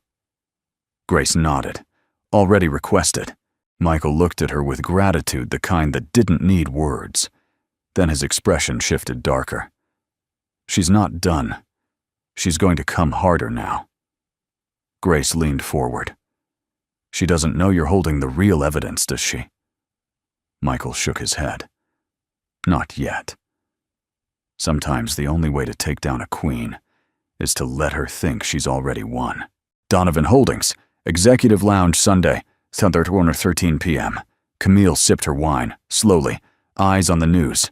Speaker 1: Grace nodded. "Already requested." Michael looked at her with gratitude, the kind that didn't need words. Then his expression shifted darker. "She's not done. She's going to come harder now." Grace leaned forward. "She doesn't know you're holding the real evidence, does she?" Michael shook his head. "Not yet. Sometimes the only way to take down a queen is to let her think she's already won." Donovan Holdings, Executive Lounge, Sunday, 13 p.m. Camille sipped her wine, slowly, eyes on the news.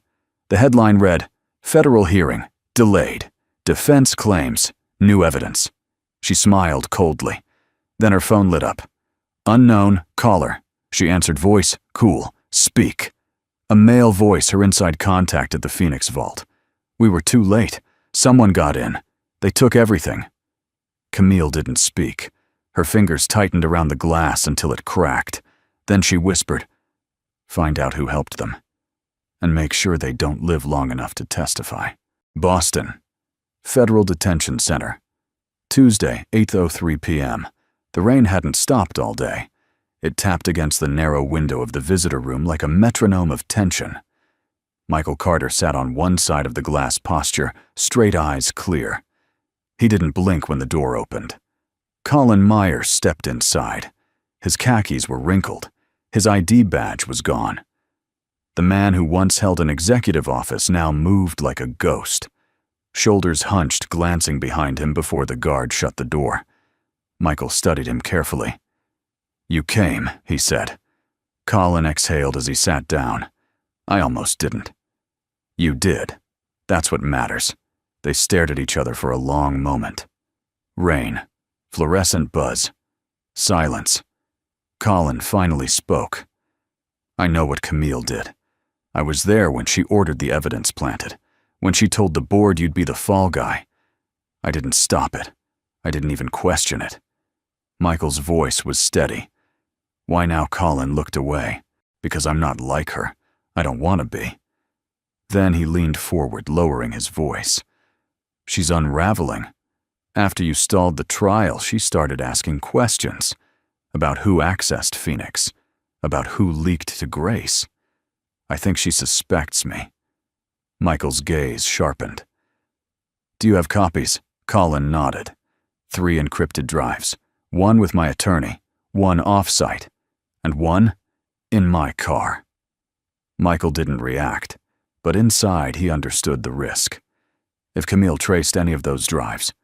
Speaker 1: The headline read, "Federal hearing, delayed. Defense claims, new evidence." She smiled coldly. Then her phone lit up. "Unknown, caller." She answered, voice, cool, "Speak." A male voice, her inside contact at the Phoenix vault. "We were too late. Someone got in. They took everything." Camille didn't speak. Her fingers tightened around the glass until it cracked. Then she whispered, "Find out who helped them. And make sure they don't live long enough to testify." Boston, Federal Detention Center. Tuesday, 8:03 p.m. The rain hadn't stopped all day. It tapped against the narrow window of the visitor room like a metronome of tension. Michael Carter sat on one side of the glass posture, straight eyes clear. He didn't blink when the door opened. Colin Myers stepped inside. His khakis were wrinkled. His ID badge was gone. The man who once held an executive office now moved like a ghost. Shoulders hunched, glancing behind him before the guard shut the door. Michael studied him carefully. "You came," he said. Colin exhaled as he sat down. "I almost didn't." "You did. That's what matters." They stared at each other for a long moment. Rain. Fluorescent buzz. Silence. Colin finally spoke. "I know what Camille did. I was there when she ordered the evidence planted, when she told the board you'd be the fall guy. I didn't stop it. I didn't even question it." Michael's voice was steady. "Why now?" Colin looked away. "Because I'm not like her. I don't want to be." Then he leaned forward, lowering his voice. "She's unraveling. After you stalled the trial, she started asking questions about who accessed Phoenix, about who leaked to Grace. I think she suspects me." Michael's gaze sharpened. "Do you have copies?" Colin nodded. 3 encrypted drives, 1 with my attorney, 1 off-site, and 1 in my car. Michael didn't react, but inside he understood the risk. If Camille traced any of those drives,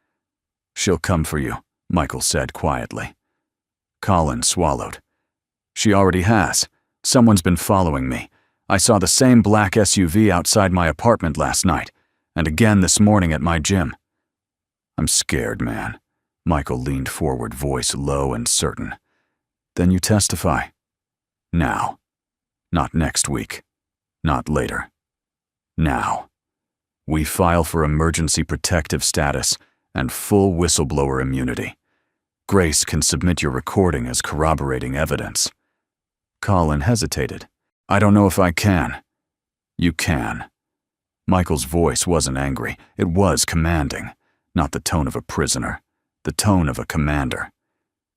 Speaker 1: "She'll come for you," Michael said quietly. Colin swallowed. "She already has. Someone's been following me. I saw the same black SUV outside my apartment last night, and again this morning at my gym." "I'm scared, man." Michael leaned forward, voice low and certain. "Then you testify. Now." Not next week. Not later. Now. We file for emergency protective status and full whistleblower immunity. Grace can submit your recording as corroborating evidence. Colin hesitated. I don't know if I can. You can. Michael's voice wasn't angry. It was commanding, not the tone of a prisoner, the tone of a commander.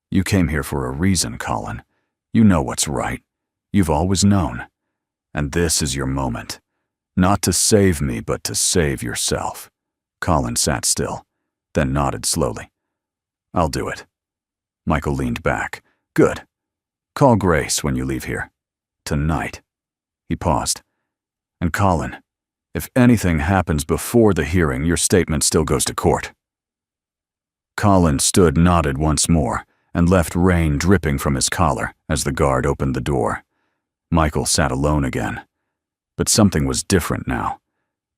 Speaker 1: You came here for a reason, Colin. You know what's right. You've always known. And this is your moment. Not to save me, but to save yourself. Colin sat still, then nodded slowly. I'll do it. Michael leaned back. Good. Call Grace when you leave here. Tonight. He paused. And Colin, if anything happens before the hearing, your statement still goes to court. Colin stood nodded once more and left rain dripping from his collar as the guard opened the door. Michael sat alone again. But something was different now.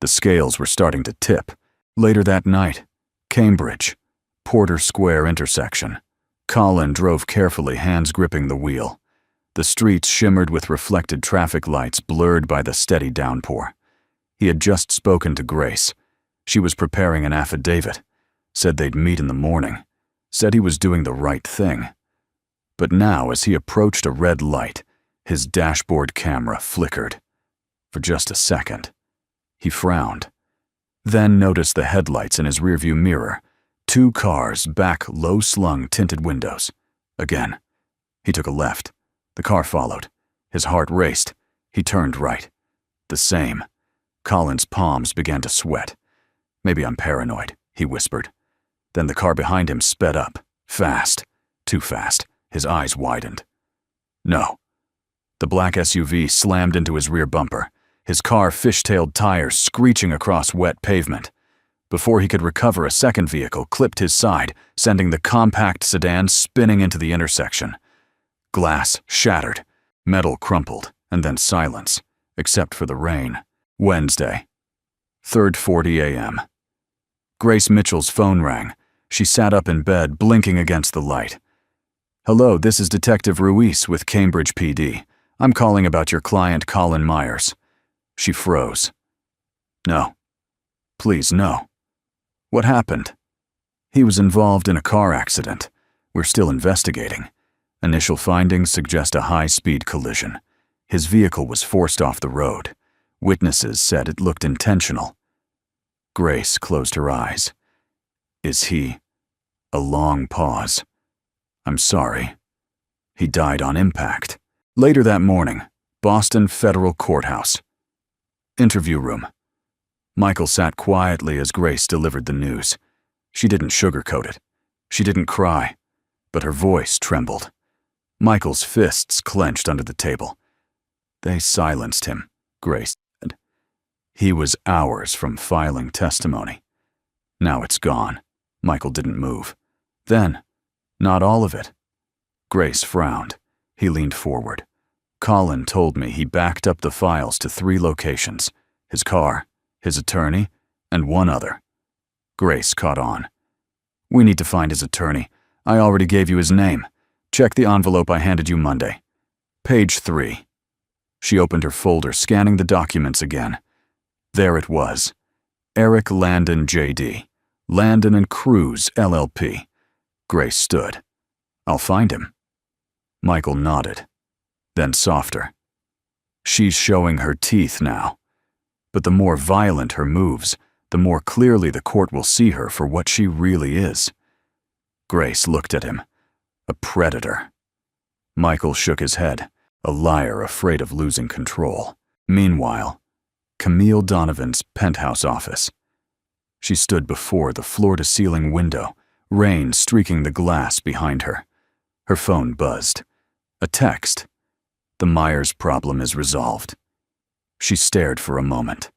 Speaker 1: The scales were starting to tip. Later that night, Cambridge, Porter Square intersection. Colin drove carefully, hands gripping the wheel. The streets shimmered with reflected traffic lights blurred by the steady downpour. He had just spoken to Grace. She was preparing an affidavit. Said they'd meet in the morning. Said he was doing the right thing. But now, as he approached a red light, his dashboard camera flickered. For just a second. He frowned. Then noticed the headlights in his rearview mirror. 2 cars, back low-slung tinted windows. Again. He took a left. The car followed. His heart raced. He turned right. The same. Colin's palms began to sweat. Maybe I'm paranoid, he whispered. Then the car behind him sped up. Fast. Too fast. His eyes widened. No. The black SUV slammed into his rear bumper. His car fishtailed tires screeching across wet pavement. Before he could recover, a second vehicle clipped his side, sending the compact sedan spinning into the intersection. Glass shattered, metal crumpled, and then silence, except for the rain. Wednesday, 3:40 a.m. Grace Mitchell's phone rang. She sat up in bed, blinking against the light. Hello, this is Detective Ruiz with Cambridge PD. I'm calling about your client, Colin Myers. She froze. No. Please, no. What happened? He was involved in a car accident. We're still investigating. Initial findings suggest a high-speed collision. His vehicle was forced off the road. Witnesses said it looked intentional. Grace closed her eyes. Is he? A long pause. I'm sorry. He died on impact. Later that morning, Boston Federal Courthouse. Interview room. Michael sat quietly as Grace delivered the news. She didn't sugarcoat it. She didn't cry, but her voice trembled. Michael's fists clenched under the table. They silenced him, Grace said. He was hours from filing testimony. Now it's gone. Michael didn't move. Then, not all of it. Grace frowned. He leaned forward. Colin told me he backed up the files to 3 locations. His car, his attorney, and 1 other. Grace caught on. We need to find his attorney. I already gave you his name. Check the envelope I handed you Monday. Page 3. She opened her folder, scanning the documents again. There it was. Eric Landon, J.D. Landon and Cruz, LLP. Grace stood. I'll find him. Michael nodded. Then softer. She's showing her teeth now. But the more violent her moves, the more clearly the court will see her for what she really is. Grace looked at him. A predator. Michael shook his head, a liar afraid of losing control. Meanwhile, Camille Donovan's penthouse office. She stood before the floor-to-ceiling window, rain streaking the glass behind her. Her phone buzzed. A text. The Myers problem is resolved. She stared for a moment,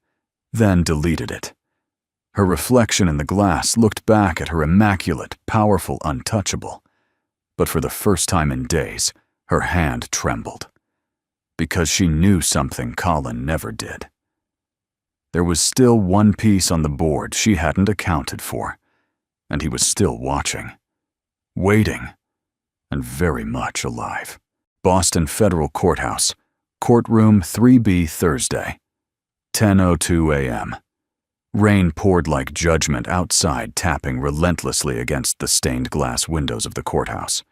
Speaker 1: then deleted it. Her reflection in the glass looked back at her immaculate, powerful untouchable. But for the first time in days, her hand trembled. Because she knew something Colin never did. There was still one piece on the board she hadn't accounted for, and he was still watching, waiting, and very much alive. Boston Federal Courthouse, Courtroom 3B, Thursday, 10:02 a.m. Rain poured like judgment outside, tapping relentlessly against the stained glass windows of the courthouse.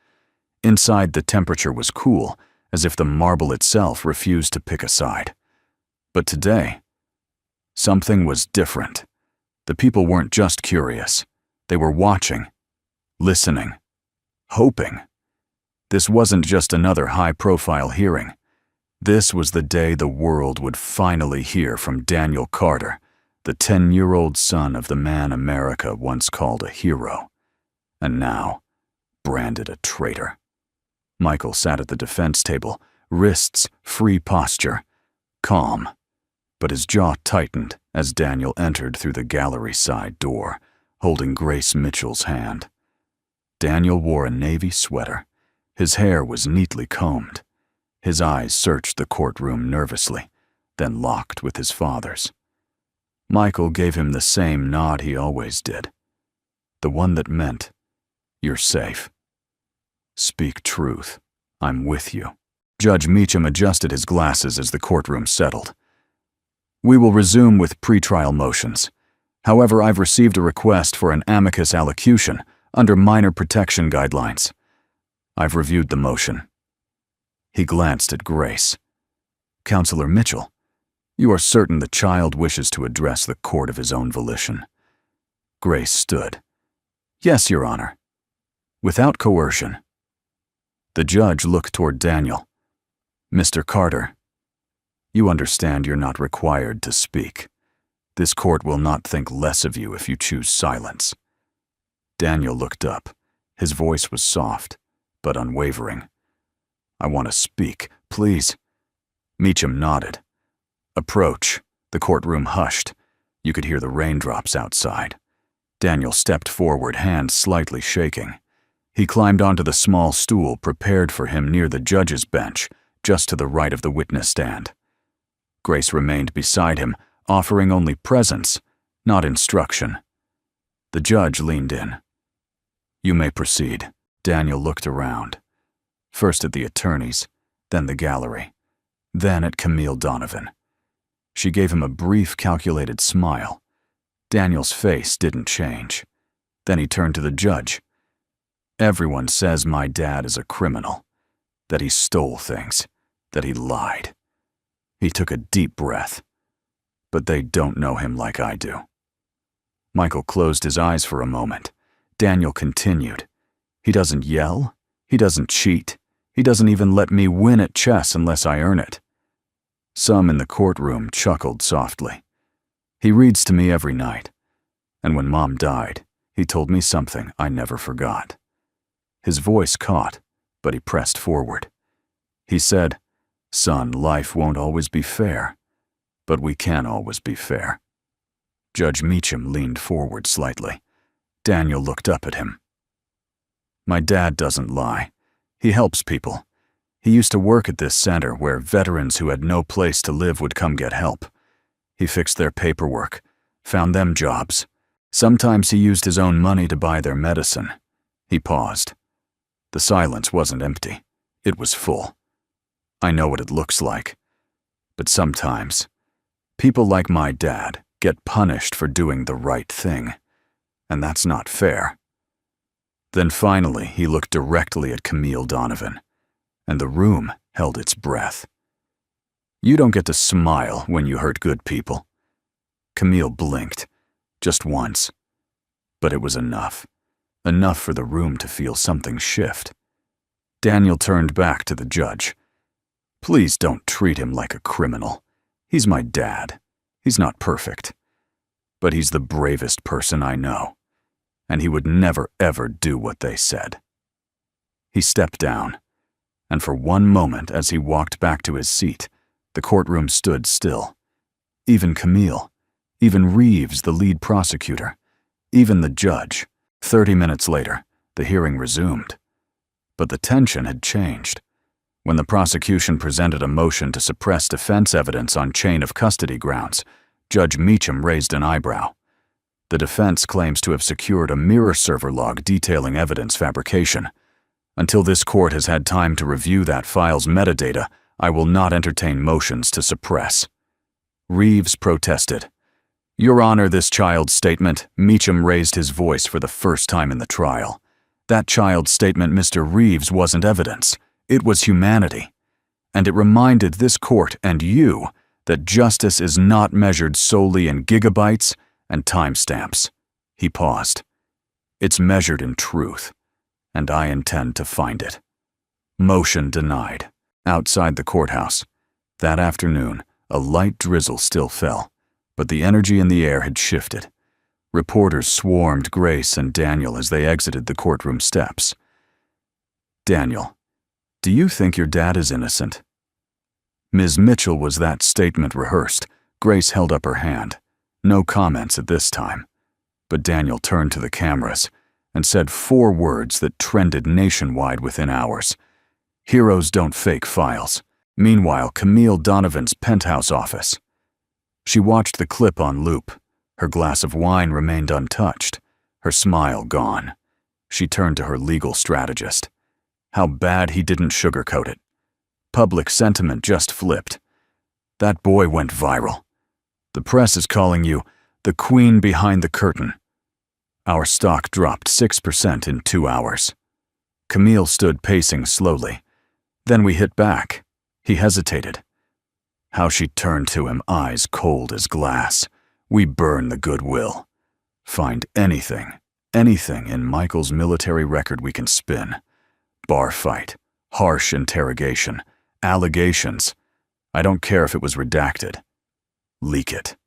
Speaker 1: Inside, the temperature was cool, as if the marble itself refused to pick a side. But today, something was different. The people weren't just curious. They were watching, listening, hoping. This wasn't just another high-profile hearing. This was the day the world would finally hear from Daniel Carter, the 10-year-old son of the man America once called a hero, and now branded a traitor. Michael sat at the defense table, wrists free posture, calm, but his jaw tightened as Daniel entered through the gallery side door, holding Grace Mitchell's hand. Daniel wore a navy sweater. His hair was neatly combed. His eyes searched the courtroom nervously, then locked with his father's. Michael gave him the same nod he always did, the one that meant, "You're safe. Speak truth. I'm with you." Judge Meacham adjusted his glasses as the courtroom settled. "We will resume with pretrial motions. However, I've received a request for an amicus allocution under minor protection guidelines. I've reviewed the motion." He glanced at Grace. "Counselor Mitchell, you are certain the child wishes to address the court of his own volition?" Grace stood. "Yes, Your Honor. Without coercion." The judge looked toward Daniel. "Mr. Carter, you understand you're not required to speak. This court will not think less of you if you choose silence." Daniel looked up. His voice was soft, but unwavering. "I want to speak, please." Meacham nodded. "Approach." The courtroom hushed. You could hear the raindrops outside. Daniel stepped forward, hands slightly shaking. He climbed onto the small stool prepared for him near the judge's bench, just to the right of the witness stand. Grace remained beside him, offering only presence, not instruction. The judge leaned in. "You may proceed." Daniel looked around. First at the attorneys, then the gallery, then at Camille Donovan. She gave him a brief, calculated smile. Daniel's face didn't change. Then he turned to the judge. "Everyone says my dad is a criminal, that he stole things, that he lied." He took a deep breath. "But they don't know him like I do." Michael closed his eyes for a moment. Daniel continued. "He doesn't yell. He doesn't cheat. He doesn't even let me win at chess unless I earn it." Some in the courtroom chuckled softly. "He reads to me every night. And when Mom died, he told me something I never forgot." His voice caught, but he pressed forward. He said, "Son, life won't always be fair, but we can always be fair." Judge Meacham leaned forward slightly. Daniel looked up at him. "My dad doesn't lie. He helps people. He used to work at this center where veterans who had no place to live would come get help. He fixed their paperwork, found them jobs. Sometimes he used his own money to buy their medicine." He paused. The silence wasn't empty. It was full. "I know what it looks like. But sometimes, people like my dad get punished for doing the right thing, and that's not fair." Then finally, he looked directly at Camille Donovan, and the room held its breath. "You don't get to smile when you hurt good people." Camille blinked, just once. But it was enough. Enough for the room to feel something shift. Daniel turned back to the judge. "Please don't treat him like a criminal. He's my dad. He's not perfect. But he's the bravest person I know. And he would never ever do what they said." He stepped down, and for one moment as he walked back to his seat, the courtroom stood still. Even Camille, even Reeves, the lead prosecutor, even the judge. 30 minutes later, the hearing resumed. But the tension had changed. When the prosecution presented a motion to suppress defense evidence on chain of custody grounds, Judge Meacham raised an eyebrow. The defense claims to have secured a mirror server log detailing evidence fabrication. Until this court has had time to review that file's metadata, I will not entertain motions to suppress." Reeves protested. "Your Honor, this child's statement." Meacham raised his voice for the first time in the trial. "That child's statement, Mr. Reeves, wasn't evidence. It was humanity. And it reminded this court and you that justice is not measured solely in gigabytes and timestamps." He paused. "It's measured in truth, and I intend to find it." Motion denied. Outside the courthouse, that afternoon, a light drizzle still fell, but the energy in the air had shifted. Reporters swarmed Grace and Daniel as they exited the courtroom steps. "Daniel, do you think your dad is innocent?" Ms. Mitchell, was that statement rehearsed? Grace held up her hand. No comments at this time. But Daniel turned to the cameras and said 4 words that trended nationwide within hours. "Heroes don't fake files." Meanwhile, Camille Donovan's penthouse office. She watched the clip on loop. Her glass of wine remained untouched, her smile gone. She turned to her legal strategist. How bad he didn't sugarcoat it. Public sentiment just flipped. "That boy went viral. The press is calling you the queen behind the curtain." Our stock dropped 6% in 2 hours. Camille stood pacing slowly. Then we hit back. He hesitated. How she turned to him, eyes cold as glass. "We burn the goodwill. Find anything in Michael's military record we can spin. Bar fight, harsh interrogation, allegations. I don't care if it was redacted. Leak it.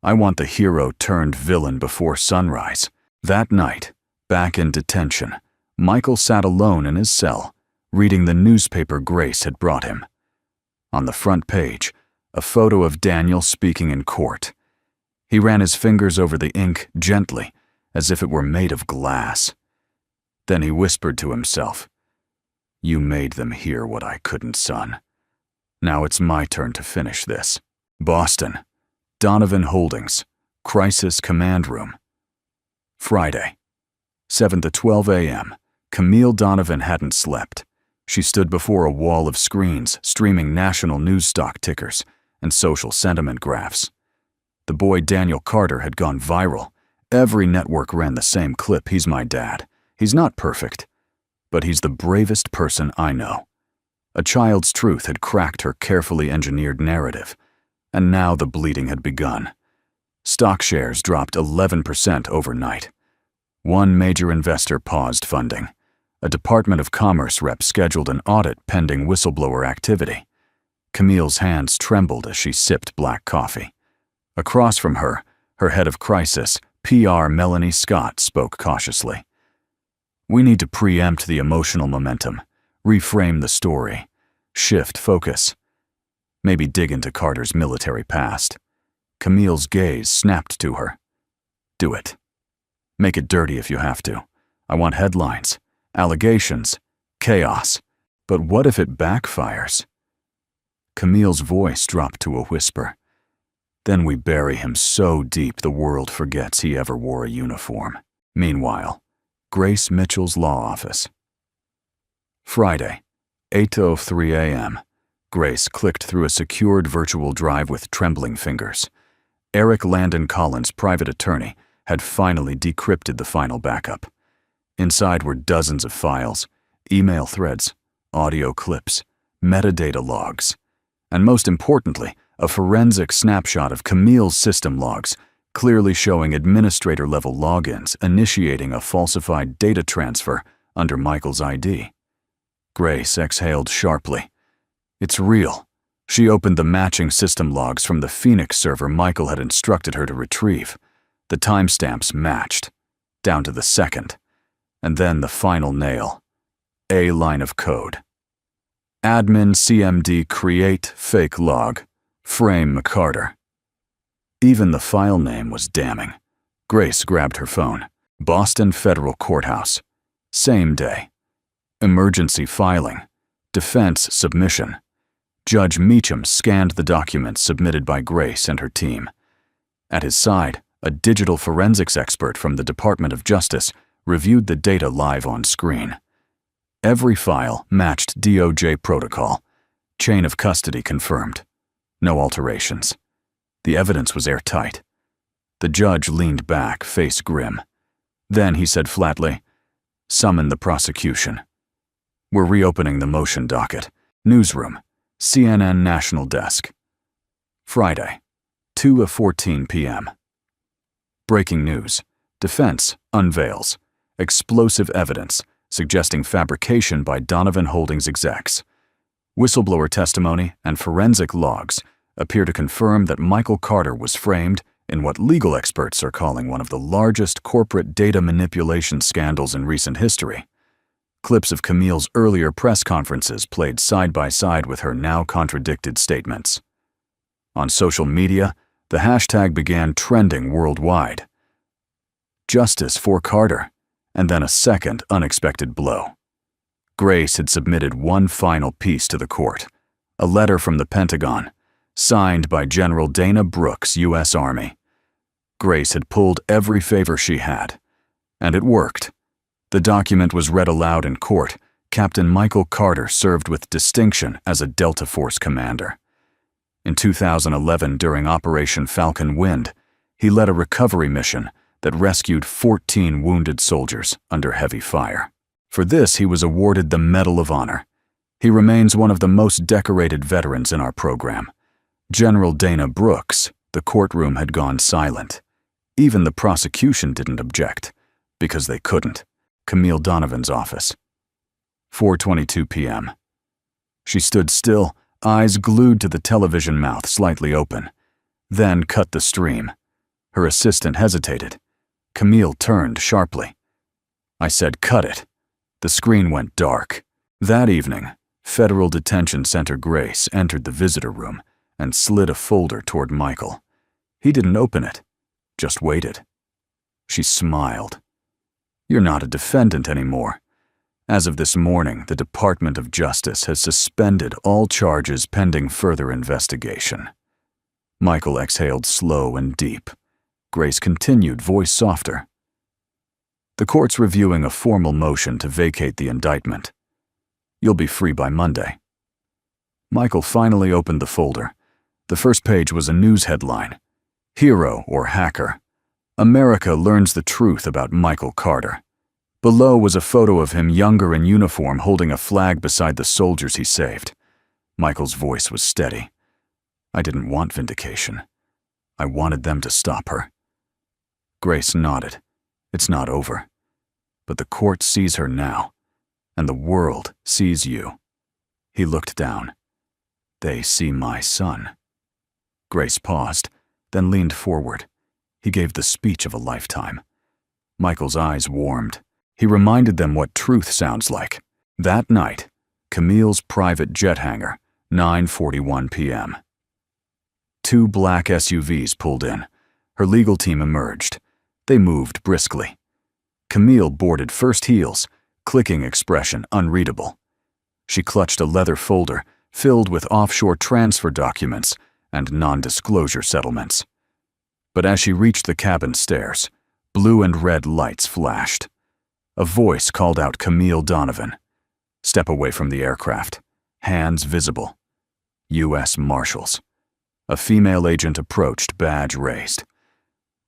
Speaker 1: I want the hero turned villain before sunrise." That night, back in detention, Michael sat alone in his cell, reading the newspaper Grace had brought him. On the front page, a photo of Daniel speaking in court. He ran his fingers over the ink gently, as if it were made of glass. Then he whispered to himself, "You made them hear what I couldn't, son. Now it's my turn to finish this." Boston, Donovan Holdings, Crisis Command Room. Friday, 7 to 12 a.m. Camille Donovan hadn't slept. She stood before a wall of screens streaming national news stock tickers and social sentiment graphs. The boy Daniel Carter had gone viral. Every network ran the same clip. "He's my dad. He's not perfect, but he's the bravest person I know." A child's truth had cracked her carefully engineered narrative, and now the bleeding had begun. Stock shares dropped 11% overnight. One major investor paused funding. A Department of Commerce rep scheduled an audit pending whistleblower activity. Camille's hands trembled as she sipped black coffee. Across from her, her head of crisis, PR Melanie Scott, spoke cautiously. "We need to preempt the emotional momentum, reframe the story, shift focus. Maybe dig into Carter's military past." Camille's gaze snapped to her. "Do it. Make it dirty if you have to. I want headlines, allegations, chaos. But what if it backfires?" Camille's voice dropped to a whisper. "Then we bury him so deep the world forgets he ever wore a uniform." Meanwhile, Grace Mitchell's law office. Friday, 8:03 a.m. Grace clicked through a secured virtual drive with trembling fingers. Eric Landon Collins, private attorney, had finally decrypted the final backup. Inside were dozens of files, email threads, audio clips, metadata logs, and most importantly, a forensic snapshot of Camille's system logs, clearly showing administrator-level logins initiating a falsified data transfer under Michael's ID. Grace exhaled sharply. It's real. She opened the matching system logs from the Phoenix server Michael had instructed her to retrieve. The timestamps matched, down to the second. And then the final nail. A line of code. Admin CMD create fake log. Frame McCarter. Even the file name was damning. Grace grabbed her phone. Boston Federal Courthouse. Same day. Emergency filing. Defense submission. Judge Meacham scanned the documents submitted by Grace and her team. At his side, a digital forensics expert from the Department of Justice reviewed the data live on screen. Every file matched DOJ protocol. Chain of custody confirmed. No alterations. The evidence was airtight. The judge leaned back, face grim. Then he said flatly, "Summon the prosecution. We're reopening the motion docket. Newsroom, CNN National Desk. Friday, 2:14 p.m. Breaking news. Defense unveils explosive evidence suggesting fabrication by Donovan Holdings execs. Whistleblower testimony and forensic logs appear to confirm that Michael Carter was framed in what legal experts are calling one of the largest corporate data manipulation scandals in recent history. Clips of Camille's earlier press conferences played side by side with her now contradicted statements. On social media, the hashtag began trending worldwide. Justice for Carter, and then a second unexpected blow. Grace had submitted one final piece to the court, a letter from the Pentagon, signed by General Dana Brooks, U.S. Army. Grace had pulled every favor she had, and it worked. The document was read aloud in court. Captain Michael Carter served with distinction as a Delta Force commander. In 2011, during Operation Falcon Wind, he led a recovery mission that rescued 14 wounded soldiers under heavy fire. For this, he was awarded the Medal of Honor. He remains one of the most decorated veterans in our program. General Dana Brooks, the courtroom had gone silent. Even the prosecution didn't object, because they couldn't. Camille Donovan's office. 4:22 p.m. She stood still, eyes glued to the television, mouth slightly open. Then cut the stream. Her assistant hesitated. Camille turned sharply. I said, "Cut it." The screen went dark. That evening, Federal Detention Center Grace entered the visitor room and slid a folder toward Michael. He didn't open it, just waited. She smiled. "You're not a defendant anymore. As of this morning, the Department of Justice has suspended all charges pending further investigation." Michael exhaled slow and deep. Grace continued, voice softer. "The court's reviewing a formal motion to vacate the indictment. You'll be free by Monday." Michael finally opened the folder. The first page was a news headline. Hero or hacker. America learns the truth about Michael Carter. Below was a photo of him younger in uniform holding a flag beside the soldiers he saved. Michael's voice was steady. "I didn't want vindication. I wanted them to stop her." Grace nodded. "It's not over. But the court sees her now, and the world sees you." He looked down. "They see my son." Grace paused, then leaned forward. He gave the speech of a lifetime. Michael's eyes warmed. He reminded them what truth sounds like. That night, Camille's private jet hangar, 9:41 p.m. 2 black SUVs pulled in. Her legal team emerged. They moved briskly. Camille boarded first heels, clicking expression unreadable. She clutched a leather folder filled with offshore transfer documents and non-disclosure settlements. But as she reached the cabin stairs, blue and red lights flashed. A voice called out Camille Donovan. Step away from the aircraft. Hands visible. U.S. Marshals. A female agent approached, badge raised.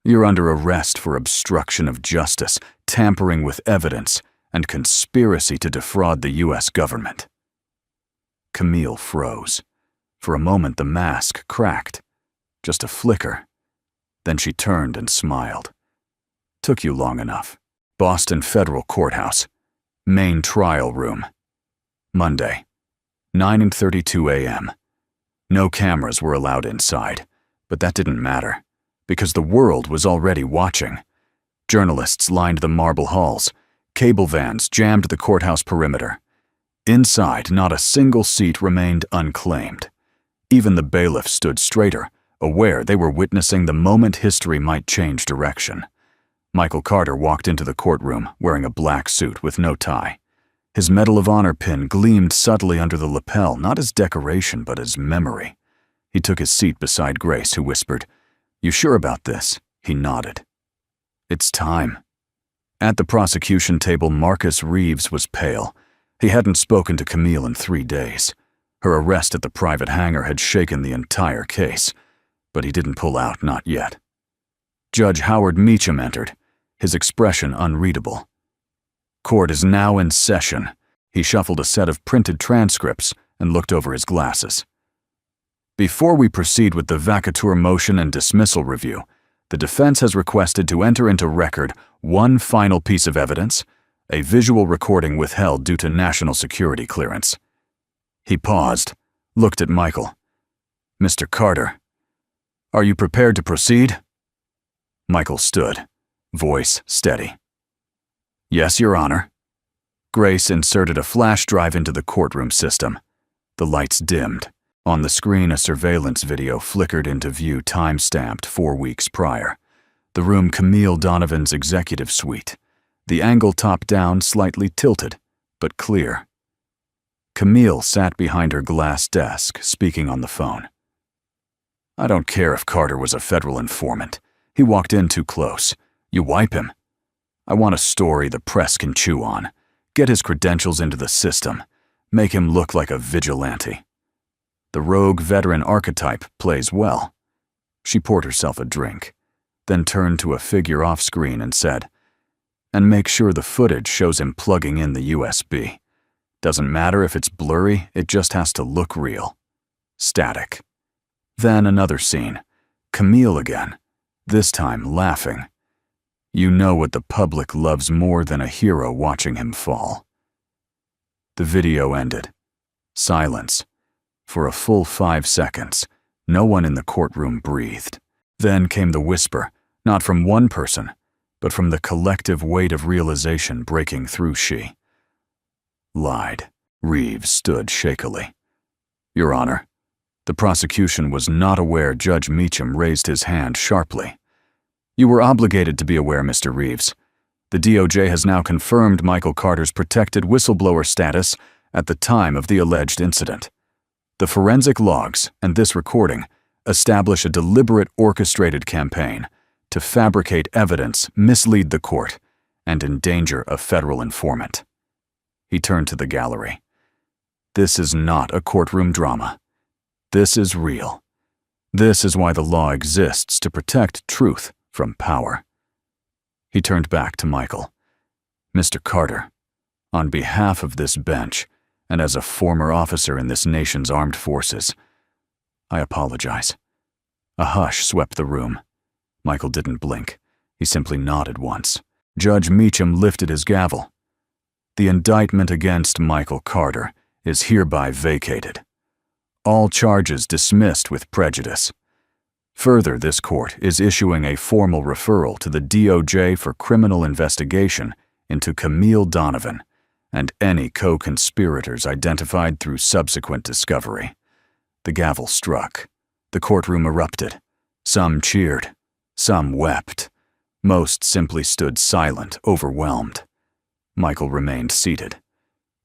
Speaker 1: "You're under arrest for obstruction of justice, tampering with evidence, and conspiracy to defraud the U.S. government." Camille froze. For a moment the mask cracked. Just a flicker. Then she turned and smiled. "Took you long enough." Boston Federal Courthouse. Main trial room. Monday, 9:32 a.m. No cameras were allowed inside, but that didn't matter, because the world was already watching. Journalists lined the marble halls. Cable vans jammed the courthouse perimeter. Inside, not a single seat remained unclaimed. Even the bailiffs stood straighter, aware they were witnessing the moment history might change direction. Michael Carter walked into the courtroom wearing a black suit with no tie. His Medal of Honor pin gleamed subtly under the lapel, not as decoration but as memory. He took his seat beside Grace, who whispered, "You sure about this?" He nodded. "It's time." At the prosecution table, Marcus Reeves was pale. He hadn't spoken to Camille in 3 days. Her arrest at the private hangar had shaken the entire case, but he didn't pull out, not yet. Judge Howard Meacham entered, his expression unreadable. Court is now in session. He shuffled a set of printed transcripts and looked over his glasses. Before we proceed with the vacatur motion and dismissal review, the defense has requested to enter into record one final piece of evidence, a visual recording withheld due to national security clearance. He paused, looked at Michael. Mr. Carter, are you prepared to proceed? Michael stood, voice steady. Yes, Your Honor. Grace inserted a flash drive into the courtroom system. The lights dimmed. On the screen, a surveillance video flickered into view, time-stamped 4 weeks prior. The room Camille Donovan's executive suite. The angle top-down, slightly tilted, but clear. Camille sat behind her glass desk, speaking on the phone. I don't care if Carter was a federal informant. He walked in too close. You wipe him. I want a story the press can chew on. Get his credentials into the system. Make him look like a vigilante. The rogue veteran archetype plays well. She poured herself a drink, then turned to a figure off-screen and said, and make sure the footage shows him plugging in the USB. Doesn't matter if it's blurry, it just has to look real. Static. Then another scene. Camille again, this time laughing. You know what the public loves more than a hero watching him fall. The video ended. Silence. For a full 5 seconds, no one in the courtroom breathed. Then came the whisper, not from one person, but from the collective weight of realization breaking through she. Lied. Reeves stood shakily. Your Honor, the prosecution was not aware. Judge Meacham raised his hand sharply. You were obligated to be aware, Mr. Reeves. The DOJ has now confirmed Michael Carter's protected whistleblower status at the time of the alleged incident. The forensic logs and this recording establish a deliberate orchestrated campaign to fabricate evidence, mislead the court, and endanger a federal informant. He turned to the gallery. This is not a courtroom drama. This is real. This is why the law exists, to protect truth from power. He turned back to Michael. Mr. Carter, on behalf of this bench, and as a former officer in this nation's armed forces, I apologize. A hush swept the room. Michael didn't blink. He simply nodded once. Judge Meacham lifted his gavel. The indictment against Michael Carter is hereby vacated. All charges dismissed with prejudice. Further, this court is issuing a formal referral to the DOJ for criminal investigation into Camille Donovan and any co-conspirators identified through subsequent discovery. The gavel struck. The courtroom erupted. Some cheered. Some wept. Most simply stood silent, overwhelmed. Michael remained seated.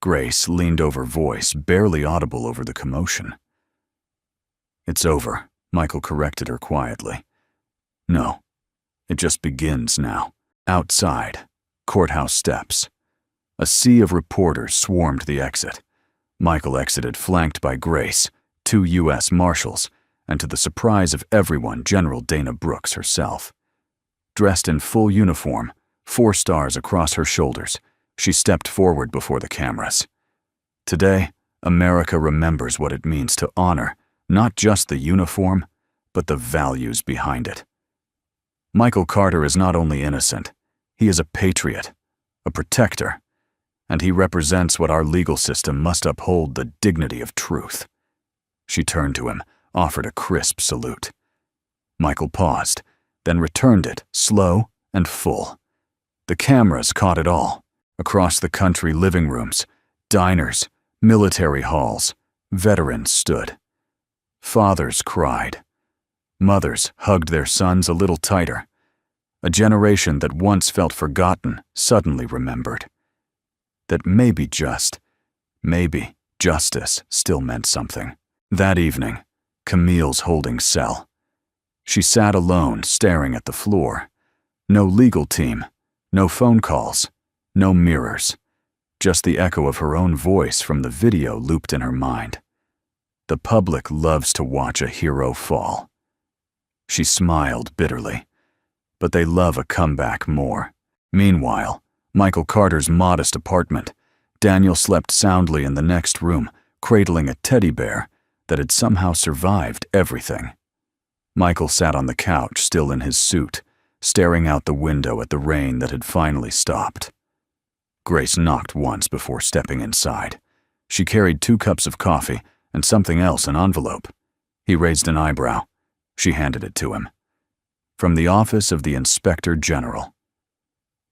Speaker 1: Grace leaned over, voice barely audible over the commotion. It's over, Michael corrected her quietly. No, it just begins now. Outside, courthouse steps. A sea of reporters swarmed the exit. Michael exited flanked by Grace, 2 U.S. Marshals, and to the surprise of everyone, General Dana Brooks herself. Dressed in full uniform, 4 stars across her shoulders, she stepped forward before the cameras. Today, America remembers what it means to honor not just the uniform, but the values behind it. Michael Carter is not only innocent, he is a patriot, a protector, and he represents what our legal system must uphold, the dignity of truth. She turned to him, offered a crisp salute. Michael paused, then returned it, slow and full. The cameras caught it all. Across the country, living rooms, diners, military halls, veterans stood. Fathers cried. Mothers hugged their sons a little tighter. A generation that once felt forgotten suddenly remembered. That maybe justice still meant something. That evening, Camille's holding cell. She sat alone, staring at the floor. No legal team, no phone calls, no mirrors. Just the echo of her own voice from the video looped in her mind. The public loves to watch a hero fall. She smiled bitterly, but they love a comeback more. Meanwhile, Michael Carter's modest apartment, Daniel slept soundly in the next room, cradling a teddy bear that had somehow survived everything. Michael sat on the couch, still in his suit, staring out the window at the rain that had finally stopped. Grace knocked once before stepping inside. She carried 2 cups of coffee and something else, an envelope. He raised an eyebrow. She handed it to him. From the Office of the Inspector General.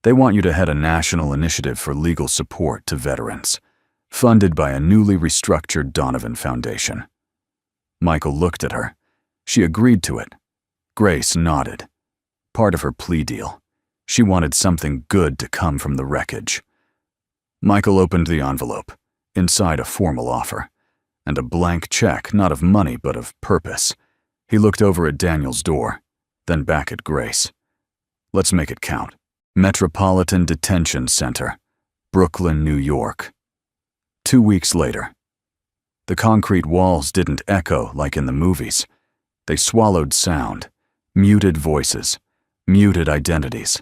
Speaker 1: They want you to head a national initiative for legal support to veterans, funded by a newly restructured Donovan Foundation. Michael looked at her. She agreed to it. Grace nodded. Part of her plea deal. She wanted something good to come from the wreckage. Michael opened the envelope. Inside a formal offer. And a blank check, not of money but of purpose. He looked over at Daniel's door, then back at Grace. Let's make it count. Metropolitan Detention Center, Brooklyn, New York. 2 weeks later. The concrete walls didn't echo like in the movies. They swallowed sound, muted voices, muted identities.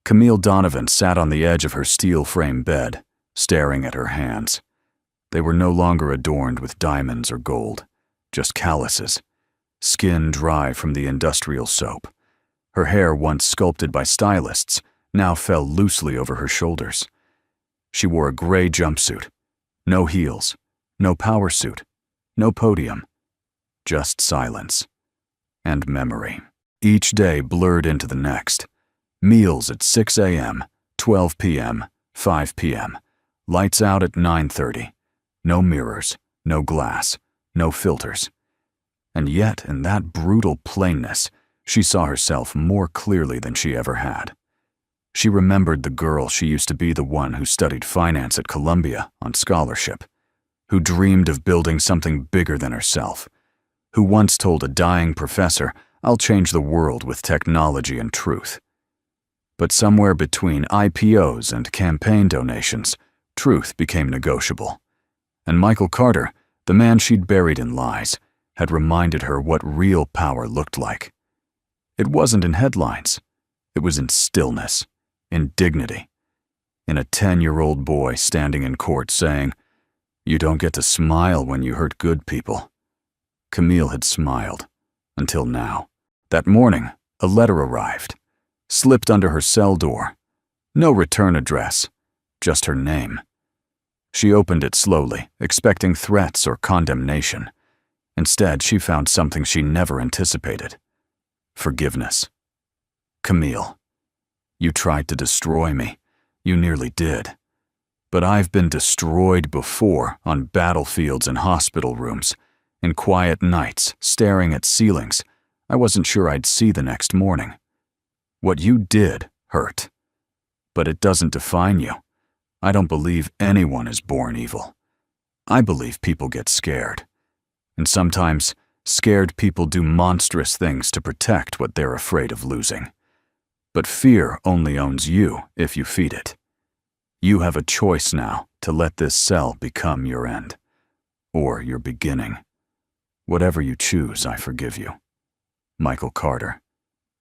Speaker 1: Camille Donovan sat on the edge of her steel-frame bed, staring at her hands. They were no longer adorned with diamonds or gold, just calluses, skin dry from the industrial soap. Her hair, once sculpted by stylists, now fell loosely over her shoulders. She wore a gray jumpsuit, no heels, no power suit, no podium, just silence and memory. Each day blurred into the next. Meals at 6 a.m., 12 p.m., 5 p.m., lights out at 9:30. No mirrors, no glass, no filters. And yet, in that brutal plainness, she saw herself more clearly than she ever had. She remembered the girl she used to be, the one who studied finance at Columbia on scholarship, who dreamed of building something bigger than herself, who once told a dying professor, "I'll change the world with technology and truth." But somewhere between IPOs and campaign donations, truth became negotiable. And Michael Carter, the man she'd buried in lies, had reminded her what real power looked like. It wasn't in headlines. It was in stillness, in dignity, in a 10-year-old boy standing in court saying, "You don't get to smile when you hurt good people." Camille had smiled, until now. That morning, a letter arrived, slipped under her cell door. No return address, just her name. She opened it slowly, expecting threats or condemnation. Instead, she found something she never anticipated. Forgiveness. Camille, you tried to destroy me. You nearly did. But I've been destroyed before on battlefields and hospital rooms, in quiet nights, staring at ceilings I wasn't sure I'd see the next morning. What you did hurt. But it doesn't define you. I don't believe anyone is born evil. I believe people get scared. And sometimes, scared people do monstrous things to protect what they're afraid of losing. But fear only owns you if you feed it. You have a choice now to let this cell become your end, or your beginning. Whatever you choose, I forgive you. Michael Carter.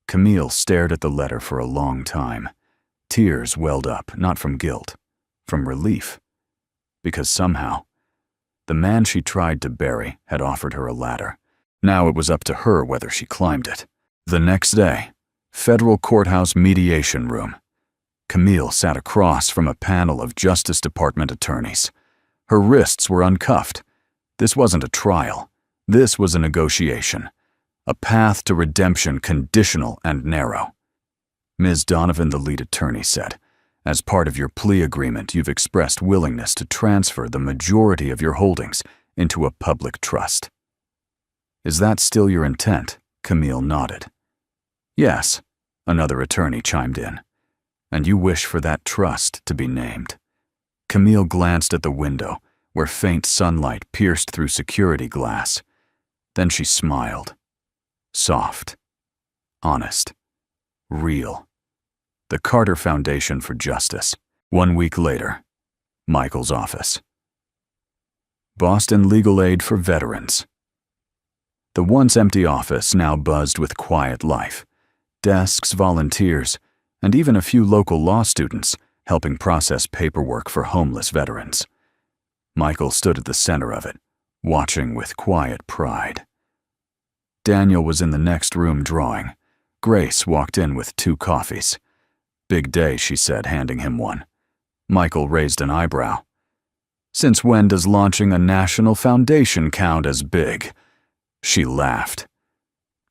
Speaker 1: Camille stared at the letter for a long time. Tears welled up, not from guilt, from relief. Because somehow, the man she tried to bury had offered her a ladder. Now it was up to her whether she climbed it. The next day, Federal Courthouse Mediation Room. Camille sat across from a panel of Justice Department attorneys. Her wrists were uncuffed. This wasn't a trial. This was a negotiation. A path to redemption conditional and narrow. Ms. Donovan, the lead attorney, said, "As part of your plea agreement, you've expressed willingness to transfer the majority of your holdings into a public trust." "Is that still your intent?" Camille nodded. "Yes," another attorney chimed in. "And you wish for that trust to be named." Camille glanced at the window, where faint sunlight pierced through security glass. Then she smiled. Soft. Honest. Real. The Carter Foundation for Justice. 1 week later. Michael's office. Boston Legal Aid for Veterans. The once empty office now buzzed with quiet life. Desks, volunteers, and even a few local law students helping process paperwork for homeless veterans. Michael stood at the center of it, watching with quiet pride. Daniel was in the next room drawing. Grace walked in with 2 coffees. "Big day," she said, handing him one. Michael raised an eyebrow. "Since when does launching a national foundation count as big?" She laughed.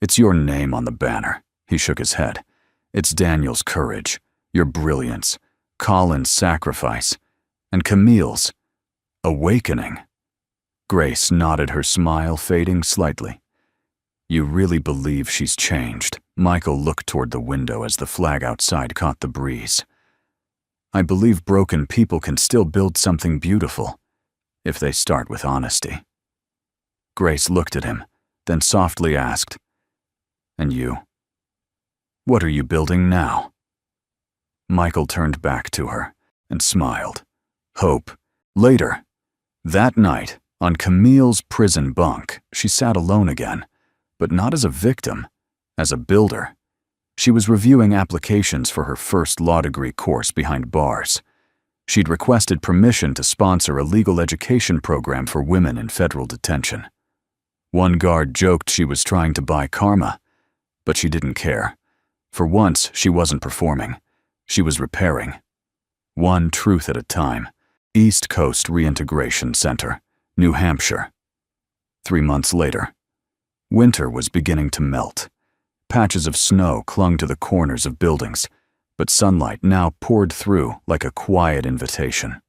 Speaker 1: "It's your name on the banner." He shook his head. "It's Daniel's courage, your brilliance, Colin's sacrifice, and Camille's awakening." Grace nodded, her smile fading slightly. "You really believe she's changed?" Michael looked toward the window as the flag outside caught the breeze. "I believe broken people can still build something beautiful, if they start with honesty." Grace looked at him, then softly asked, "And you? What are you building now?" Michael turned back to her and smiled. "Hope." Later, that night, on Camille's prison bunk, she sat alone again, but not as a victim, as a builder. She was reviewing applications for her first law degree course behind bars. She'd requested permission to sponsor a legal education program for women in federal detention. One guard joked she was trying to buy karma, but she didn't care. For once, she wasn't performing. She was repairing. One truth at a time. East Coast Reintegration Center, New Hampshire. 3 months later. Winter was beginning to melt. Patches of snow clung to the corners of buildings, but sunlight now poured through like a quiet invitation.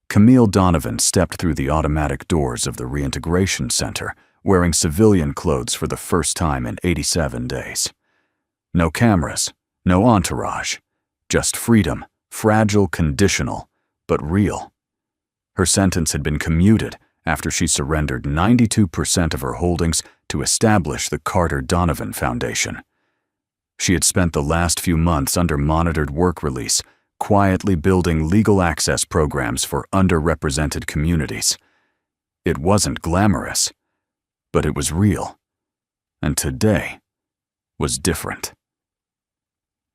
Speaker 1: Camille Donovan stepped through the automatic doors of the Reintegration Center, wearing civilian clothes for the first time in 87 days. No cameras, no entourage, just freedom, fragile, conditional, but real. Her sentence had been commuted after she surrendered 92% of her holdings to establish the Carter Donovan Foundation. She had spent the last few months under monitored work release, quietly building legal access programs for underrepresented communities. It wasn't glamorous, but it was real. And today was different.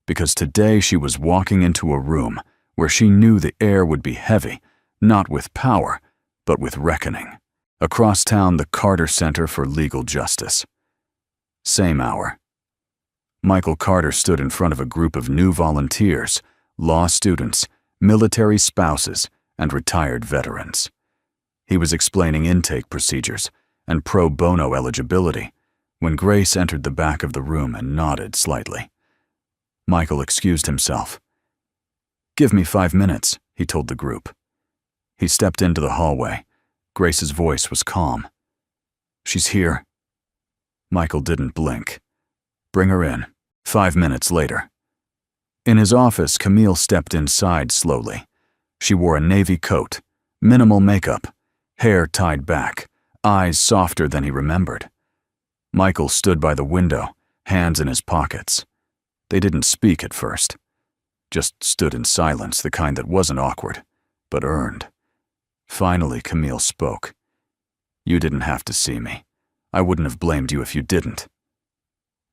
Speaker 1: Because today she was walking into a room where she knew the air would be heavy, not with power, but with reckoning. Across town, the Carter Center for Legal Justice. Same hour. Michael Carter stood in front of a group of new volunteers, law students, military spouses, and retired veterans. He was explaining intake procedures and pro bono eligibility when Grace entered the back of the room and nodded slightly. Michael excused himself. "Give me 5 minutes," he told the group. He stepped into the hallway. Grace's voice was calm. "She's here." Michael didn't blink. "Bring her in." 5 minutes later. In his office, Camille stepped inside slowly. She wore a navy coat, minimal makeup, hair tied back, eyes softer than he remembered. Michael stood by the window, hands in his pockets. They didn't speak at first. Just stood in silence, the kind that wasn't awkward, but earned. Finally, Camille spoke. "You didn't have to see me. I wouldn't have blamed you if you didn't."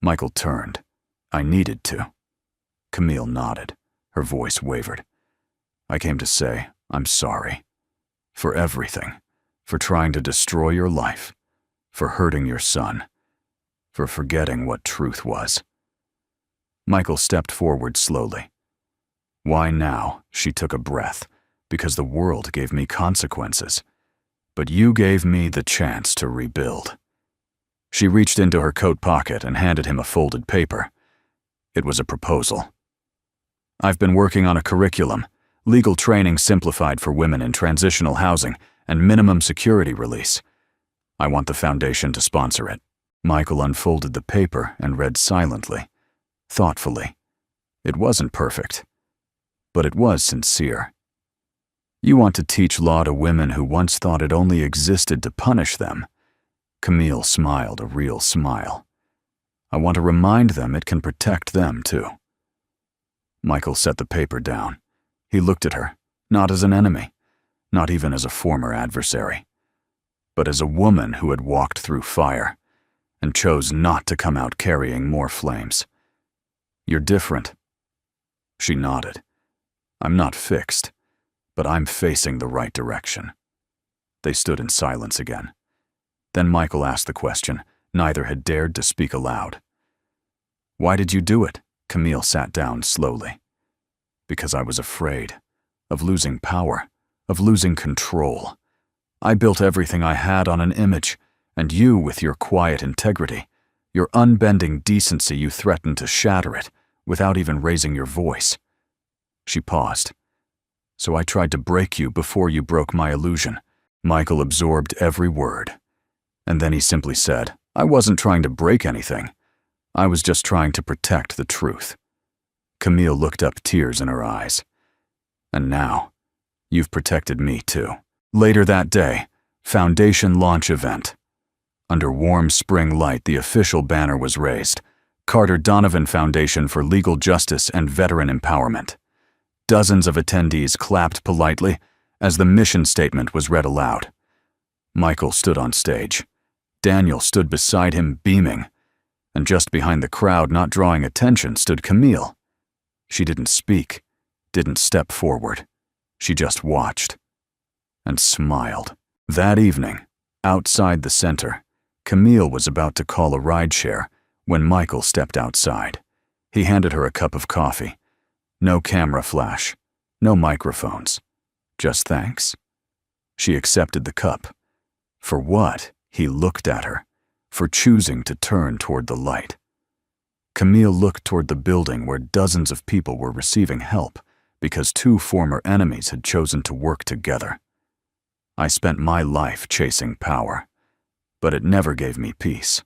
Speaker 1: Michael turned. "I needed to." Camille nodded. Her voice wavered. "I came to say I'm sorry. For everything. For trying to destroy your life. For hurting your son. For forgetting what truth was." Michael stepped forward slowly. "Why now?" She took a breath. "Because the world gave me consequences. But you gave me the chance to rebuild." She reached into her coat pocket and handed him a folded paper. It was a proposal. "I've been working on a curriculum, legal training simplified for women in transitional housing, and minimum security release. I want the foundation to sponsor it." Michael unfolded the paper and read silently, thoughtfully. It wasn't perfect, but it was sincere. "You want to teach law to women who once thought it only existed to punish them." Camille smiled a real smile. "I want to remind them it can protect them too." Michael set the paper down. He looked at her, not as an enemy, not even as a former adversary, but as a woman who had walked through fire and chose not to come out carrying more flames. You're different. She nodded. I'm not fixed, but I'm facing the right direction. They stood in silence again. Then Michael asked the question neither had dared to speak aloud. Why did you do it? Camille sat down slowly. Because I was afraid of losing power, of losing control. I built everything I had on an image, and you, with your quiet integrity, your unbending decency, you threatened to shatter it without even raising your voice. She paused. So I tried to break you before you broke my illusion. Michael absorbed every word. And then he simply said, I wasn't trying to break anything. I was just trying to protect the truth. Camille looked up, tears in her eyes. And now, you've protected me too. Later that day, Foundation launch event. Under warm spring light, the official banner was raised. Carter Donovan Foundation for Legal Justice and Veteran Empowerment. Dozens of attendees clapped politely as the mission statement was read aloud. Michael stood on stage. Daniel stood beside him, beaming. And just behind the crowd, not drawing attention, stood Camille. She didn't speak, didn't step forward. She just watched and smiled. That evening, outside the center, Camille was about to call a rideshare when Michael stepped outside. He handed her a cup of coffee. No camera flash, no microphones. Just thanks. She accepted the cup. For what? He looked at her. For choosing to turn toward the light. Camille looked toward the building where dozens of people were receiving help because two former enemies had chosen to work together. I spent my life chasing power, but it never gave me peace.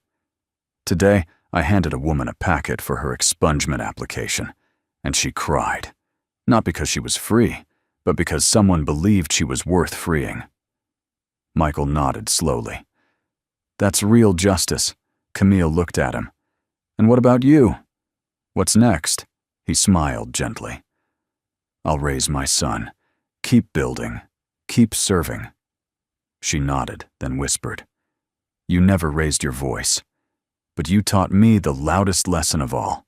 Speaker 1: Today, I handed a woman a packet for her expungement application, and she cried. Not because she was free, but because someone believed she was worth freeing. Michael nodded slowly. That's real justice. Camille looked at him. And what about you? What's next? He smiled gently. I'll raise my son. Keep building. Keep serving. She nodded, then whispered. You never raised your voice, but you taught me the loudest lesson of all.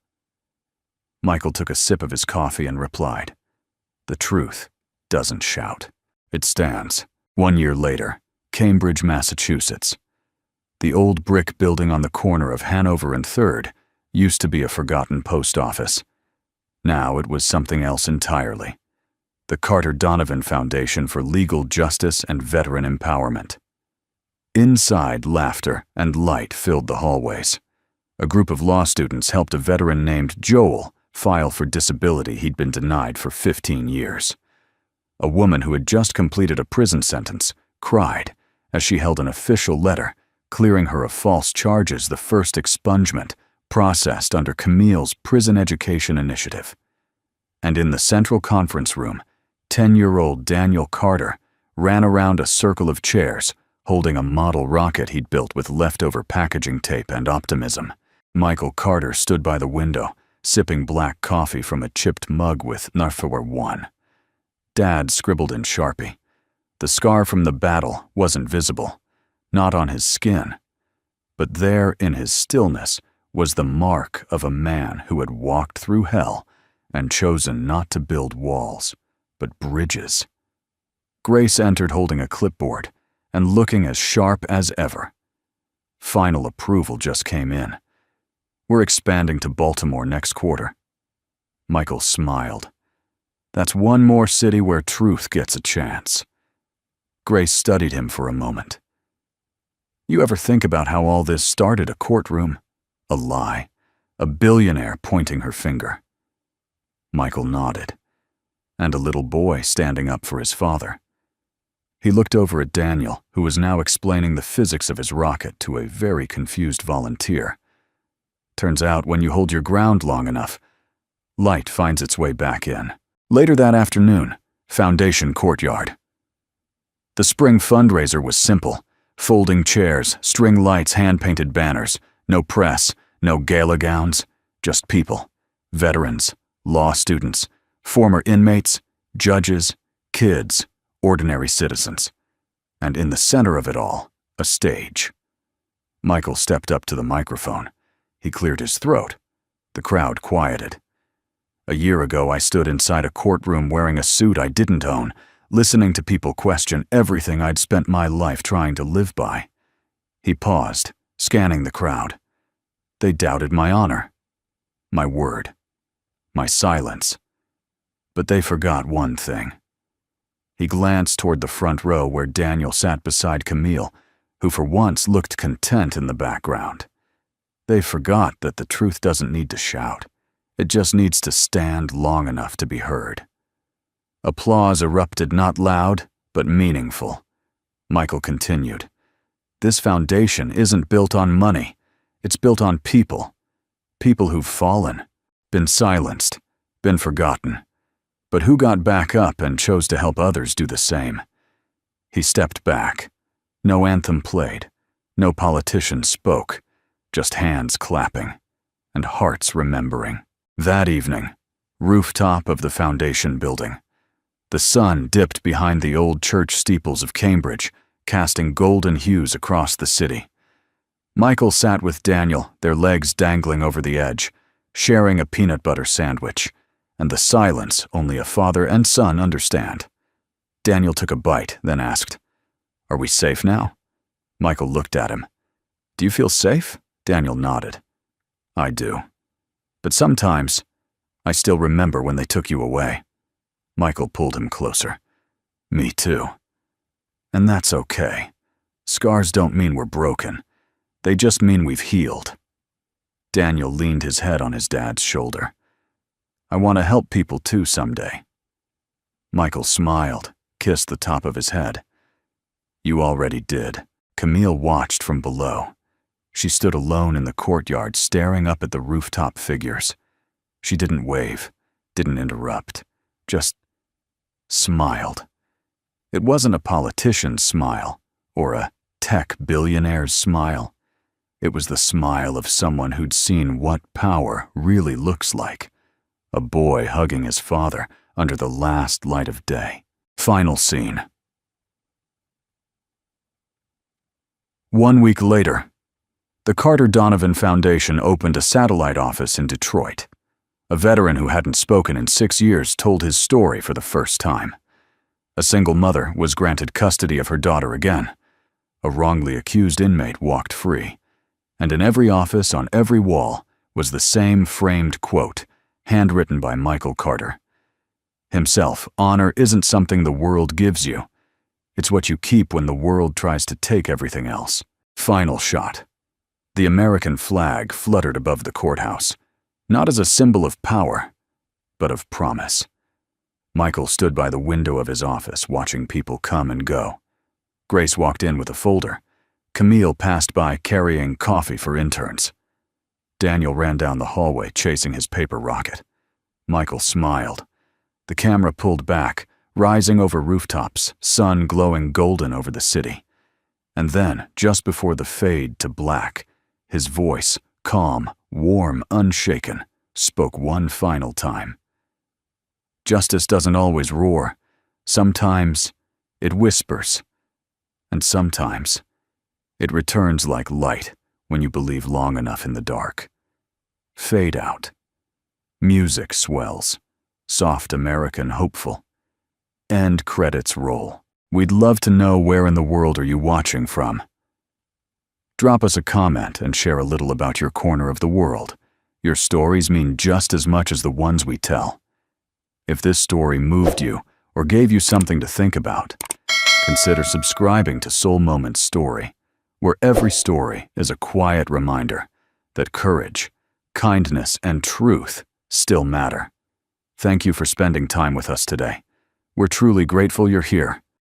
Speaker 1: Michael took a sip of his coffee and replied, the truth doesn't shout. It stands. 1 year later, Cambridge, Massachusetts. The old brick building on the corner of Hanover and 3rd used to be a forgotten post office. Now it was something else entirely. The Carter Donovan Foundation for Legal Justice and Veteran Empowerment. Inside, laughter and light filled the hallways. A group of law students helped a veteran named Joel file for disability he'd been denied for 15 years. A woman who had just completed a prison sentence cried as she held an official letter clearing her of false charges, the first expungement processed under Camille's Prison Education Initiative. And in the central conference room, 10-year-old Daniel Carter ran around a circle of chairs, holding a model rocket he'd built with leftover packaging tape and optimism. Michael Carter stood by the window, sipping black coffee from a chipped mug with Narfor 1. Dad scribbled in Sharpie. The scar from the battle wasn't visible, not on his skin, but there in his stillness was the mark of a man who had walked through hell and chosen not to build walls, but bridges. Grace entered holding a clipboard and looking as sharp as ever. Final approval just came in. We're expanding to Baltimore next quarter. Michael smiled. That's one more city where truth gets a chance. Grace studied him for a moment. You ever think about how all this started? A courtroom, a lie, a billionaire pointing her finger. Michael nodded, and a little boy standing up for his father. He looked over at Daniel, who was now explaining the physics of his rocket to a very confused volunteer. Turns out when you hold your ground long enough, light finds its way back in. Later that afternoon, Foundation Courtyard. The spring fundraiser was simple. Folding chairs, string lights, hand-painted banners. No press, no gala gowns, just people. Veterans, law students, former inmates, judges, kids, ordinary citizens. And in the center of it all, a stage. Michael stepped up to the microphone. He cleared his throat. The crowd quieted. A year ago, I stood inside a courtroom wearing a suit I didn't own, listening to people question everything I'd spent my life trying to live by. He paused, scanning the crowd. They doubted my honor, my word, my silence. But they forgot one thing. He glanced toward the front row where Daniel sat beside Camille, who for once looked content in the background. They forgot that the truth doesn't need to shout. It just needs to stand long enough to be heard. Applause erupted, not loud, but meaningful. Michael continued. This foundation isn't built on money. It's built on people. People who've fallen, been silenced, been forgotten, but who got back up and chose to help others do the same. He stepped back. No anthem played. No politician spoke. Just hands clapping and hearts remembering. That evening, rooftop of the foundation building. The sun dipped behind the old church steeples of Cambridge, casting golden hues across the city. Michael sat with Daniel, their legs dangling over the edge, sharing a peanut butter sandwich, and the silence only a father and son understand. Daniel took a bite, then asked, "Are we safe now?" Michael looked at him. "Do you feel safe?" Daniel nodded. "I do. But sometimes, I still remember when they took you away." Michael pulled him closer. "Me too. And that's okay. Scars don't mean we're broken. They just mean we've healed." Daniel leaned his head on his dad's shoulder. "I want to help people too someday." Michael smiled, kissed the top of his head. "You already did." Camille watched from below. She stood alone in the courtyard, staring up at the rooftop figures. She didn't wave, didn't interrupt, just smiled. It wasn't a politician's smile or a tech billionaire's smile. It was the smile of someone who'd seen what power really looks like. A boy hugging his father under the last light of day. Final scene. 1 week later, the Carter Donovan Foundation opened a satellite office in Detroit. A veteran who hadn't spoken in 6 years told his story for the first time. A single mother was granted custody of her daughter again. A wrongly accused inmate walked free. And in every office, on every wall, was the same framed quote, handwritten by Michael Carter. Himself, honor isn't something the world gives you. It's what you keep when the world tries to take everything else. Final shot. The American flag fluttered above the courthouse, not as a symbol of power, but of promise. Michael stood by the window of his office, watching people come and go. Grace walked in with a folder. Camille passed by carrying coffee for interns. Daniel ran down the hallway, chasing his paper rocket. Michael smiled. The camera pulled back, rising over rooftops, sun glowing golden over the city. And then, just before the fade to black, his voice, calm, warm, unshaken, spoke one final time. Justice doesn't always roar. Sometimes it whispers. And sometimes it returns like light when you believe long enough in the dark. Fade out. Music swells. Soft American hopeful. End credits roll. We'd love to know where in the world are you watching from. Drop us a comment and share a little about your corner of the world. Your stories mean just as much as the ones we tell. If this story moved you or gave you something to think about, consider subscribing to Soul Moments Story, where every story is a quiet reminder that courage, kindness, and truth still matter. Thank you for spending time with us today. We're truly grateful you're here.